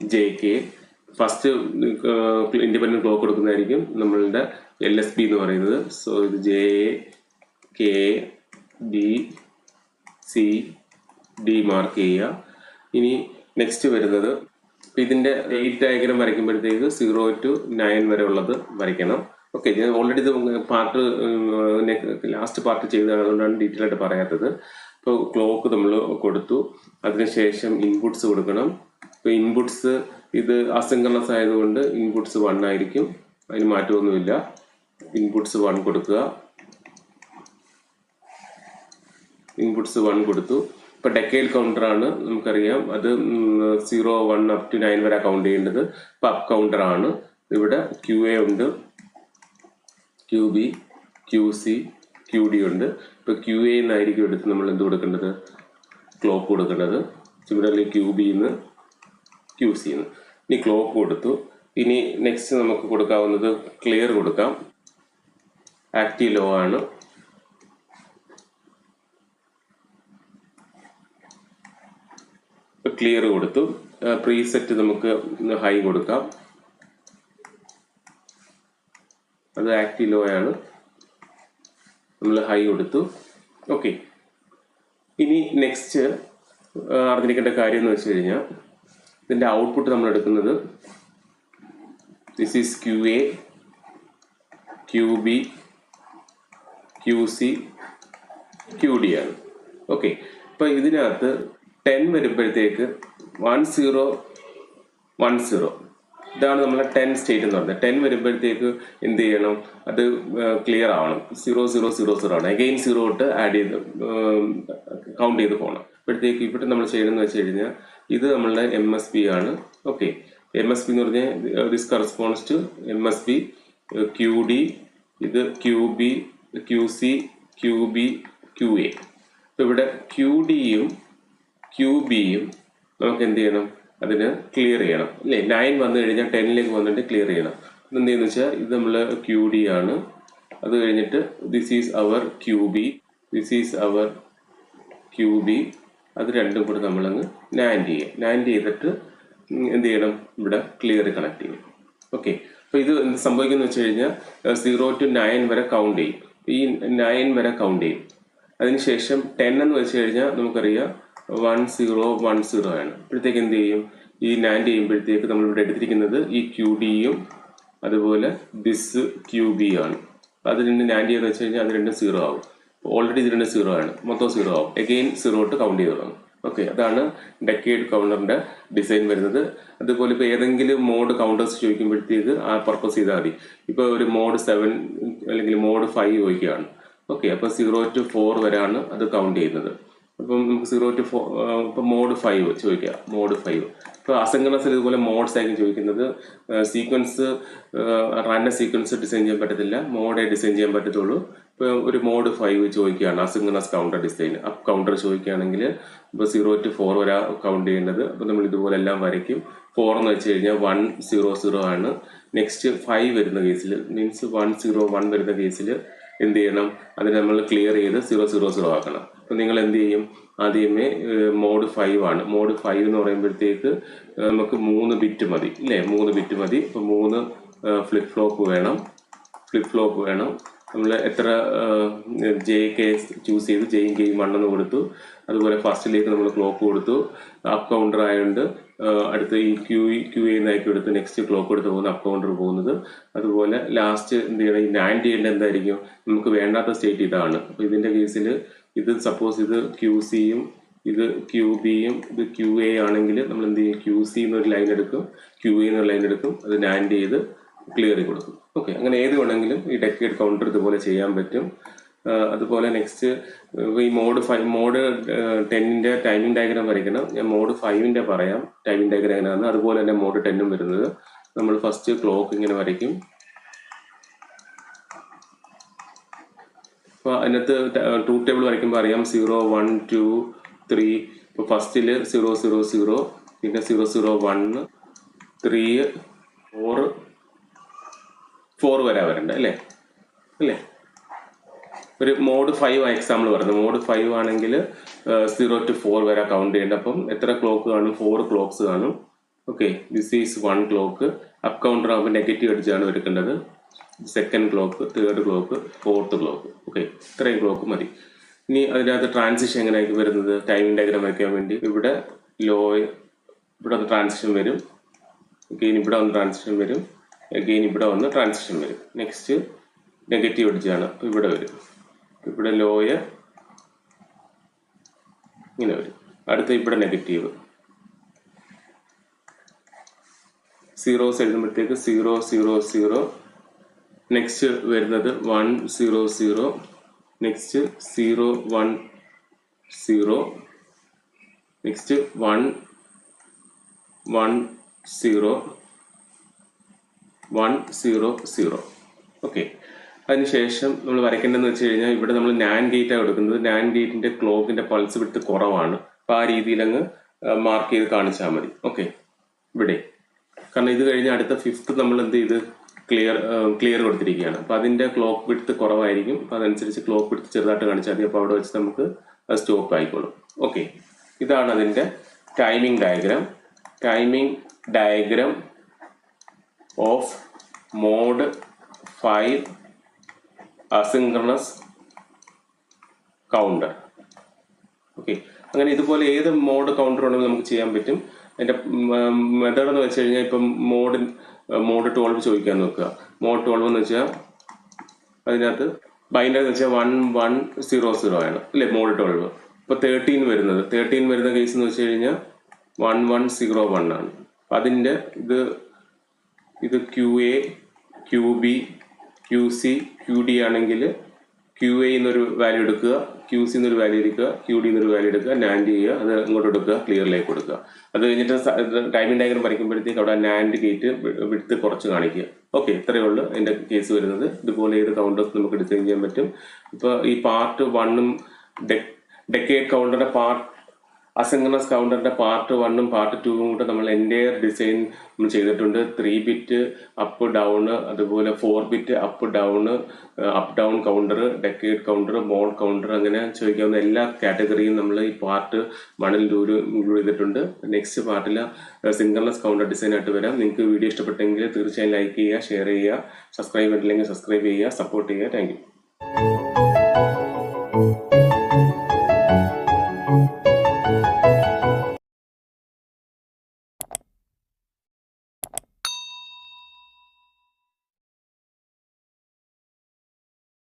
JK ഫസ്റ്റ് ഇൻഡിപെൻഡൻറ്റ് ക്ലോക്ക് കൊടുക്കുന്നതായിരിക്കും നമ്മളുടെ LSB എന്ന് പറയുന്നത്. സോ ഇത് JKBCD മാർക്ക് ചെയ്യുക. ഇനി നെക്സ്റ്റ് വരുന്നത് ഇതിൻ്റെ 8 ഡയഗ്രം വരയ്ക്കുമ്പോഴത്തേക്ക് 0 to 9 വരെ ഉള്ളത് വരയ്ക്കണം. ഓക്കെ, ഞാൻ ഓൾറെഡി ഇത് ലാസ്റ്റ് പാർട്ട് ചെയ്തതാണ്, അതുകൊണ്ടാണ് ഡീറ്റെയിൽ ആയിട്ട് പറയാത്തത്. ഇപ്പോൾ ക്ലോക്ക് നമ്മൾ കൊടുത്തു, അതിനുശേഷം ഇൻപുട്സ് കൊടുക്കണം. ഇപ്പോൾ ഇൻപുട്സ് ഇത് അസിൻക്രണസ് ആയതുകൊണ്ട് ഇൻപുട്സ് 1 ആയിരിക്കും, അതിന് മാറ്റമൊന്നുമില്ല. ഇൻപുട്സ് 1 കൊടുക്കുക. ഇൻപുട്സ് 1 കൊടുത്തു. ഇപ്പോൾ ഡെക്കേഡ് കൗണ്ടറാണ്, നമുക്കറിയാം അത് 0, 1 up to 9 വരെ കൗണ്ട് ചെയ്യേണ്ടത്. ഇപ്പോൾ അപ്പ് കൗണ്ടറാണ്. ഇവിടെ QA ഉണ്ട്, QB, QC, QD ഉണ്ട്. ഇപ്പോൾ QA എന്നായിരിക്കും എടുത്ത് നമ്മൾ എന്ത് കൊടുക്കേണ്ടത്, ക്ലോക്ക് കൊടുക്കേണ്ടത്. സിമിലർലി QBന്ന് QCന്ന്. ഇനി ക്ലോക്ക് കൊടുത്തു. ഇനി നെക്സ്റ്റ് നമുക്ക് കൊടുക്കാവുന്നത് ക്ലിയർ കൊടുക്കാം. ആക്റ്റീവ് ലോ ആണ്. ക്ലിയർ കൊടുത്തു. പ്രീസെറ്റ് നമുക്ക് ഹൈ കൊടുക്കാം, അത് ആക്റ്റീവ് ലോ ആണ്. നമ്മൾ ഹൈ കൊടുത്തു. ഓക്കെ, ഇനി നെക്സ്റ്റ് അറിഞ്ഞിരിക്കേണ്ട കാര്യം എന്ന് വെച്ച് കഴിഞ്ഞാൽ ഇതിൻ്റെ ഔട്ട്പുട്ട് നമ്മൾ എടുക്കുന്നത് this is QA, QB, QC, QD ആണ്. ഓക്കെ, ഇപ്പോൾ ഇതിനകത്ത് 10 വരുമ്പോഴത്തേക്ക് 1010 ഇതാണ് നമ്മളെ 10 സ്റ്റേറ്റ് എന്ന് പറയുന്നത്. 10 വരുമ്പോഴത്തേക്ക് എന്ത് ചെയ്യണം, അത് ക്ലിയർ ആവണം. 0000 ആണ്. അഗെയിൻ 0 തൊട്ട് ആഡ് ചെയ്ത് കൗണ്ട് ചെയ്ത് പോകണം. അപ്പോഴത്തേക്ക് ഇവിടെ നമ്മൾ ചെയ്യണമെന്ന് വെച്ച് കഴിഞ്ഞാൽ ഇത് നമ്മളുടെ MSB ആണ്. ഓക്കെ, MSB എന്ന് പറഞ്ഞാൽ this corresponds to MSB, QD, ഇത് QB, QC, QB, QA. അപ്പോൾ ഇവിടെ QDയും QBയും നമുക്ക് എന്ത് ചെയ്യണം, അതിന് ക്ലിയർ ചെയ്യണം അല്ലേ. 9 വന്നു കഴിഞ്ഞാൽ 10ലേക്ക് വന്നിട്ട് ക്ലിയർ ചെയ്യണം. എന്തെന്ന് വെച്ചാൽ ഇത് നമ്മൾ QD ആണ്. അത് കഴിഞ്ഞിട്ട് this is our QB, this is our QB. അത് രണ്ടും കൂടെ നമ്മളങ്ങ് നാൻഡ് ചെയ്യുക. നാൻഡ് ചെയ്തിട്ട് എന്ത് ചെയ്യണം, ഇവിടെ ക്ലിയർ കണക്ട് ചെയ്യും. ഓക്കെ, അപ്പോൾ ഇത് എന്ത് സംഭവിക്കുന്നത് വെച്ച് കഴിഞ്ഞാൽ 0 to 9 വരെ കൗണ്ട് ചെയ്യും. ഈ 9 വരെ കൗണ്ട് ചെയ്യും. അതിനുശേഷം 10 എന്ന് വെച്ച് കഴിഞ്ഞാൽ നമുക്കറിയാം 1010 ആണ്. അപ്പോഴത്തേക്ക് എന്ത് ചെയ്യും, ഈ നാൻഡ് ചെയ്യുമ്പോഴത്തേക്ക് നമ്മളിവിടെ എടുത്തിരിക്കുന്നത് ഈ QDയും അതുപോലെ ദിസ് QB ആണ്. അത് രണ്ടും നാൻഡ് ചെയ്യുന്നത് വെച്ച് കഴിഞ്ഞാൽ അത് രണ്ടും 0 ആവും. ഓൾറെഡി ഇത് രണ്ട് 0 ആണ്, മൊത്തം 0 ആവും. അഗെയിൻ 0 തൊട്ട് കൗണ്ട് ചെയ്ത് തുടങ്ങും. ഓക്കെ, അതാണ് ഡെക്കേഡ് കൗണ്ടറിന്റെ ഡിസൈൻ വരുന്നത്. അതുപോലെ ഇപ്പോൾ ഏതെങ്കിലും മോഡ് കൗണ്ടേഴ്സ് ചോദിക്കുമ്പോഴത്തേക്ക് ആ പർപ്പസ് ചെയ്താൽ മതി. ഇപ്പോൾ ഒരു മോഡ് 7 അല്ലെങ്കിൽ മോഡ് 5 ചോദിക്കുകയാണ്. ഓക്കെ, അപ്പോൾ 0 to 4 വരെയാണ് അത് കൗണ്ട് ചെയ്യുന്നത്. അപ്പം നമുക്ക് 0 to 4, ഇപ്പം മോഡ് 5 ചോദിക്കുക, മോഡ് 5. ഇപ്പോൾ അസിൻക്രണസിൽ ഇതുപോലെ മോഡ്സ് ആയിരിക്കും ചോദിക്കുന്നത്. സീക്വൻസ് റാൻഡം സീക്വൻസ് ഡിസൈൻ ചെയ്യാൻ പറ്റത്തില്ല, മോഡേ ഡിസൈൻ ചെയ്യാൻ പറ്റത്തുള്ളൂ. ഇപ്പോൾ ഒരു മോഡ് 5 ചോദിക്കുകയാണ്, asynchronous counter design up counter ചോദിക്കുകയാണെങ്കിൽ ഇപ്പോൾ 0 to 4 വരെ കൗണ്ട് ചെയ്യേണ്ടത്. അപ്പോൾ നമ്മൾ ഇതുപോലെ എല്ലാം വരയ്ക്കും. 4 എന്ന് വെച്ച് കഴിഞ്ഞാൽ 100 ആണ്. നെക്സ്റ്റ് 5 വരുന്ന കേസിൽ, മീൻസ് 101 വരുന്ന കേസിൽ എന്ത് ചെയ്യണം, അതിനെ നമ്മൾ ക്ലിയർ ചെയ്ത് 000 ആക്കണം. അപ്പം നിങ്ങൾ എന്ത് ചെയ്യും, ആദ്യമേ മോഡ് 5 ആണ്. മോഡ് 5 എന്ന് പറയുമ്പോഴത്തേക്ക് നമുക്ക് 3 ബിറ്റ് മതി അല്ലേ, 3 ബിറ്റ് മതി. ഇപ്പം 3 ഫ്ലിപ്പ് ഫ്ലോപ്പ് വേണം. നമ്മൾ എത്ര JK ചൂസ് ചെയ്ത് ജെയും കെയും 1 കൊടുത്തു. അതുപോലെ ഫസ്റ്റിലേക്ക് നമ്മൾ ക്ലോക്ക് കൊടുത്തു. അപ്പ് കൗണ്ടർ ആയതുകൊണ്ട് അടുത്ത് ഈ QA എന്നാക്കി എടുത്ത് നെക്സ്റ്റ് ക്ലോക്ക് എടുത്ത് പോകുന്ന അപ്പ് കൗണ്ടർ പോകുന്നത്. അതുപോലെ ലാസ്റ്റ് എന്ത് ചെയ്യണം, ഈ നാൻഡ് ചെയ്യേണ്ട എന്തായിരിക്കും, നമുക്ക് വേണ്ടാത്ത സ്റ്റേറ്റ് ഇതാണ്. അപ്പോൾ ഇതിൻ്റെ കേസിൽ ഇത് സപ്പോസ് ഇത് QCയും ഇത് QBയും ഇത് QA ആണെങ്കിൽ നമ്മൾ എന്ത് ചെയ്യും, QC എന്നൊരു ലൈൻ എടുക്കും, QA എന്നൊരു ലൈൻ എടുക്കും, അത് നാൻഡ് ചെയ്ത് ക്ലിയർ ചെയ്ത് കൊടുക്കും. ഓക്കെ, അങ്ങനെ ഏത് വേണമെങ്കിലും ഈ ഡെക്കേഡ് കൗണ്ടർ ഇതുപോലെ ചെയ്യാൻ പറ്റും. അതുപോലെ നെക്സ്റ്റ് ഈ മോഡ് 10ന്റെ ടൈമിംഗ് ഡയഗ്രാം വരയ്ക്കണം. ഞാൻ മോഡ് 5ന്റെ പറയാം ടൈമിംഗ് ഡയഗ്രാം എങ്ങനെയാണ്. അതുപോലെ തന്നെ മോഡ് 10ഉം വരുന്നത്. നമ്മൾ ഫസ്റ്റ് ക്ലോക്ക് ഇങ്ങനെ വരയ്ക്കും. അപ്പോൾ അതിനകത്ത് ട്രൂത്ത് ടേബിൾ വരയ്ക്കുമ്പോൾ അറിയാം 0 1 2 3. ഇപ്പോൾ ഫസ്റ്റിൽ 0 0 0, പിന്നെ 0 0 1 3 4 വരെ വരണ്ട അല്ലേ. ഒരു മോഡ് 5 എക്സാമ്പിൾ പറയുന്നത്. മോഡ് 5 ആണെങ്കിൽ 0 to 4 വരെ കൗണ്ട് ചെയ്യേണ്ട. അപ്പം എത്ര ക്ലോക്ക് കാണും, 4 ക്ലോക്ക്സ് കാണും. Okay, this is 1 clock. Up counter ആകുമ്പോൾ നെഗറ്റീവ് അടിച്ചാണ് എടുക്കേണ്ടത്. Second clock, third clock, fourth clock. Okay, ഇത്രയും ക്ലോക്ക് മതി. ഇനി അതിനകത്ത് ട്രാൻസിഷൻ എങ്ങനെയായിരിക്കും വരുന്നത്, ടൈമിംഗ് ഡയഗ്രാം വയ്ക്കാൻ വേണ്ടി ഇവിടെ ഇവിടെ ട്രാൻസിഷൻ വരും. അഗെയിൻ ഇവിടെ വന്ന് ട്രാൻസിഷൻ വരും. അഗെയിൻ ഇവിടെ വന്ന് ട്രാൻസിഷൻ വരും. നെക്സ്റ്റ് നെഗറ്റീവ് അടിച്ചാണ്, അപ്പോൾ ഇവിടെ വരും. ഇവിടെ ലോയ ഇങ്ങനെ വരും. അടുത്ത ഇവിടെ നെഗറ്റീവ് സീറോസ് എഴുതുമ്പോഴത്തേക്ക് 0 0 0. നെക്സ്റ്റ് വരുന്നത് 1 0 0. നെക്സ്റ്റ് 0 1 0. നെക്സ്റ്റ് 1 1 0 1 0 0. ഓക്കെ, അതിനുശേഷം നമ്മൾ വരയ്ക്കേണ്ടതെന്ന് വെച്ച് കഴിഞ്ഞാൽ ഇവിടെ നമ്മൾ നാൻഡ് ഗേറ്റാണ് എടുക്കുന്നത്. നാൻഡ് ഗേറ്റിന്റെ ക്ലോക്കിന്റെ പൾസ് വിട്ട് കുറവാണ്. അപ്പോൾ ആ രീതിയിൽ അങ്ങ് മാർക്ക് ചെയ്ത് കാണിച്ചാൽ മതി. ഓക്കെ, ഇവിടെ കാരണം ഇത് കഴിഞ്ഞ് അടുത്ത 5th നമ്മൾ എന്ത് ചെയ്ത് ക്ലിയർ കൊടുത്തിരിക്കുകയാണ്. അപ്പോൾ അതിന്റെ ക്ലോക്ക് വിട്ട് കുറവായിരിക്കും. അപ്പോൾ അതനുസരിച്ച് ക്ലോക്ക് വിട്ട് ചെറുതായിട്ട് കാണിച്ചാൽ മതി. അപ്പോൾ അവിടെ വെച്ച് നമുക്ക് അത് സ്റ്റോപ്പ് ആയിക്കോളും. ഓക്കെ, ഇതാണ് അതിന്റെ timing diagram of mod 5 asynchronous counter. Okay, അങ്ങനെ ഇതുപോലെ ഏത് മോഡ് കൗണ്ടർ ഉണ്ടെങ്കിൽ നമുക്ക് ചെയ്യാൻ പറ്റും. അതിൻ്റെ മെത്തേഡ് എന്ന് വെച്ച് കഴിഞ്ഞാൽ ഇപ്പം മോഡ് 12 ചോദിക്കാൻ നോക്കുക. മോഡ് 12 എന്ന് വെച്ചാൽ അതിനകത്ത് ബൈൻഡർ എന്ന് വെച്ചാൽ 1 1 0 0 ആണ് അല്ലേ മോഡ് 12. ഇപ്പോൾ 13 വരുന്ന കേസ് എന്ന് വെച്ച് കഴിഞ്ഞാൽ 1 1 0 1 ആണ്. അപ്പം അതിൻ്റെ ഇത് QA QB QC QD ആണെങ്കിൽ QA എന്നൊരു വാല്യൂ എടുക്കുക, QC എന്നൊരു വാല്യൂ എടുക്കുക, QD എന്നൊരു വാല്യൂ എടുക്കുക, നാൻഡ് ചെയ്യുക, അത് ഇങ്ങോട്ട് എടുക്കുക, ക്ലിയറിലേക്ക് കൊടുക്കുക. അത് കഴിഞ്ഞിട്ട് ടൈമിംഗ് ഡയഗ്രാം വരയ്ക്കുമ്പോഴത്തേക്ക് അവിടെ നാൻഡ് ഗേറ്റ് വിട്ട് കുറച്ച് കാണിക്കുക. ഓക്കെ, ഇത്രയേ ഉള്ളൂ അതിൻ്റെ കേസ് വരുന്നത്. ഇതുപോലെ ഏത് കൗണ്ടേഴ്സ് നമുക്ക് ഡിസൈൻ ചെയ്യാൻ പറ്റും. ഇപ്പോൾ ഈ പാർട്ട് 1ഉം ഡെക്കേഡ് കൗണ്ടറിൻ്റെ അസിൻക്രണസ് കൗണ്ടറിന്റെ പാർട്ട് 1ഉം പാർട്ട് 2ഉം കൂടെ നമ്മൾ എൻ്റയർ ഡിസൈൻ നമ്മൾ ചെയ്തിട്ടുണ്ട്. 3 ബിറ്റ് അപ്പ് ഡൗൺ, അതുപോലെ 4 bit up down counter, decade counter, mod counter, അങ്ങനെ ചോദിക്കാവുന്ന എല്ലാ കാറ്റഗറിയും നമ്മൾ ഈ പാർട്ട് 1ൽ ഇൻക്ലൂഡ് ചെയ്തിട്ടുണ്ട്. നെക്സ്റ്റ് പാർട്ടിൽ സിൻക്രണസ് കൗണ്ടർ ഡിസൈൻ ആയിട്ട് വരാം. നിങ്ങൾക്ക് വീഡിയോ ഇഷ്ടപ്പെട്ടെങ്കിൽ തീർച്ചയായും ലൈക്ക് ചെയ്യുക, ഷെയർ ചെയ്യുക, സബ്സ്ക്രൈബ് ചെയ്തില്ലെങ്കിൽ സബ്സ്ക്രൈബ് ചെയ്യുക, സപ്പോർട്ട് ചെയ്യുക. Thank you.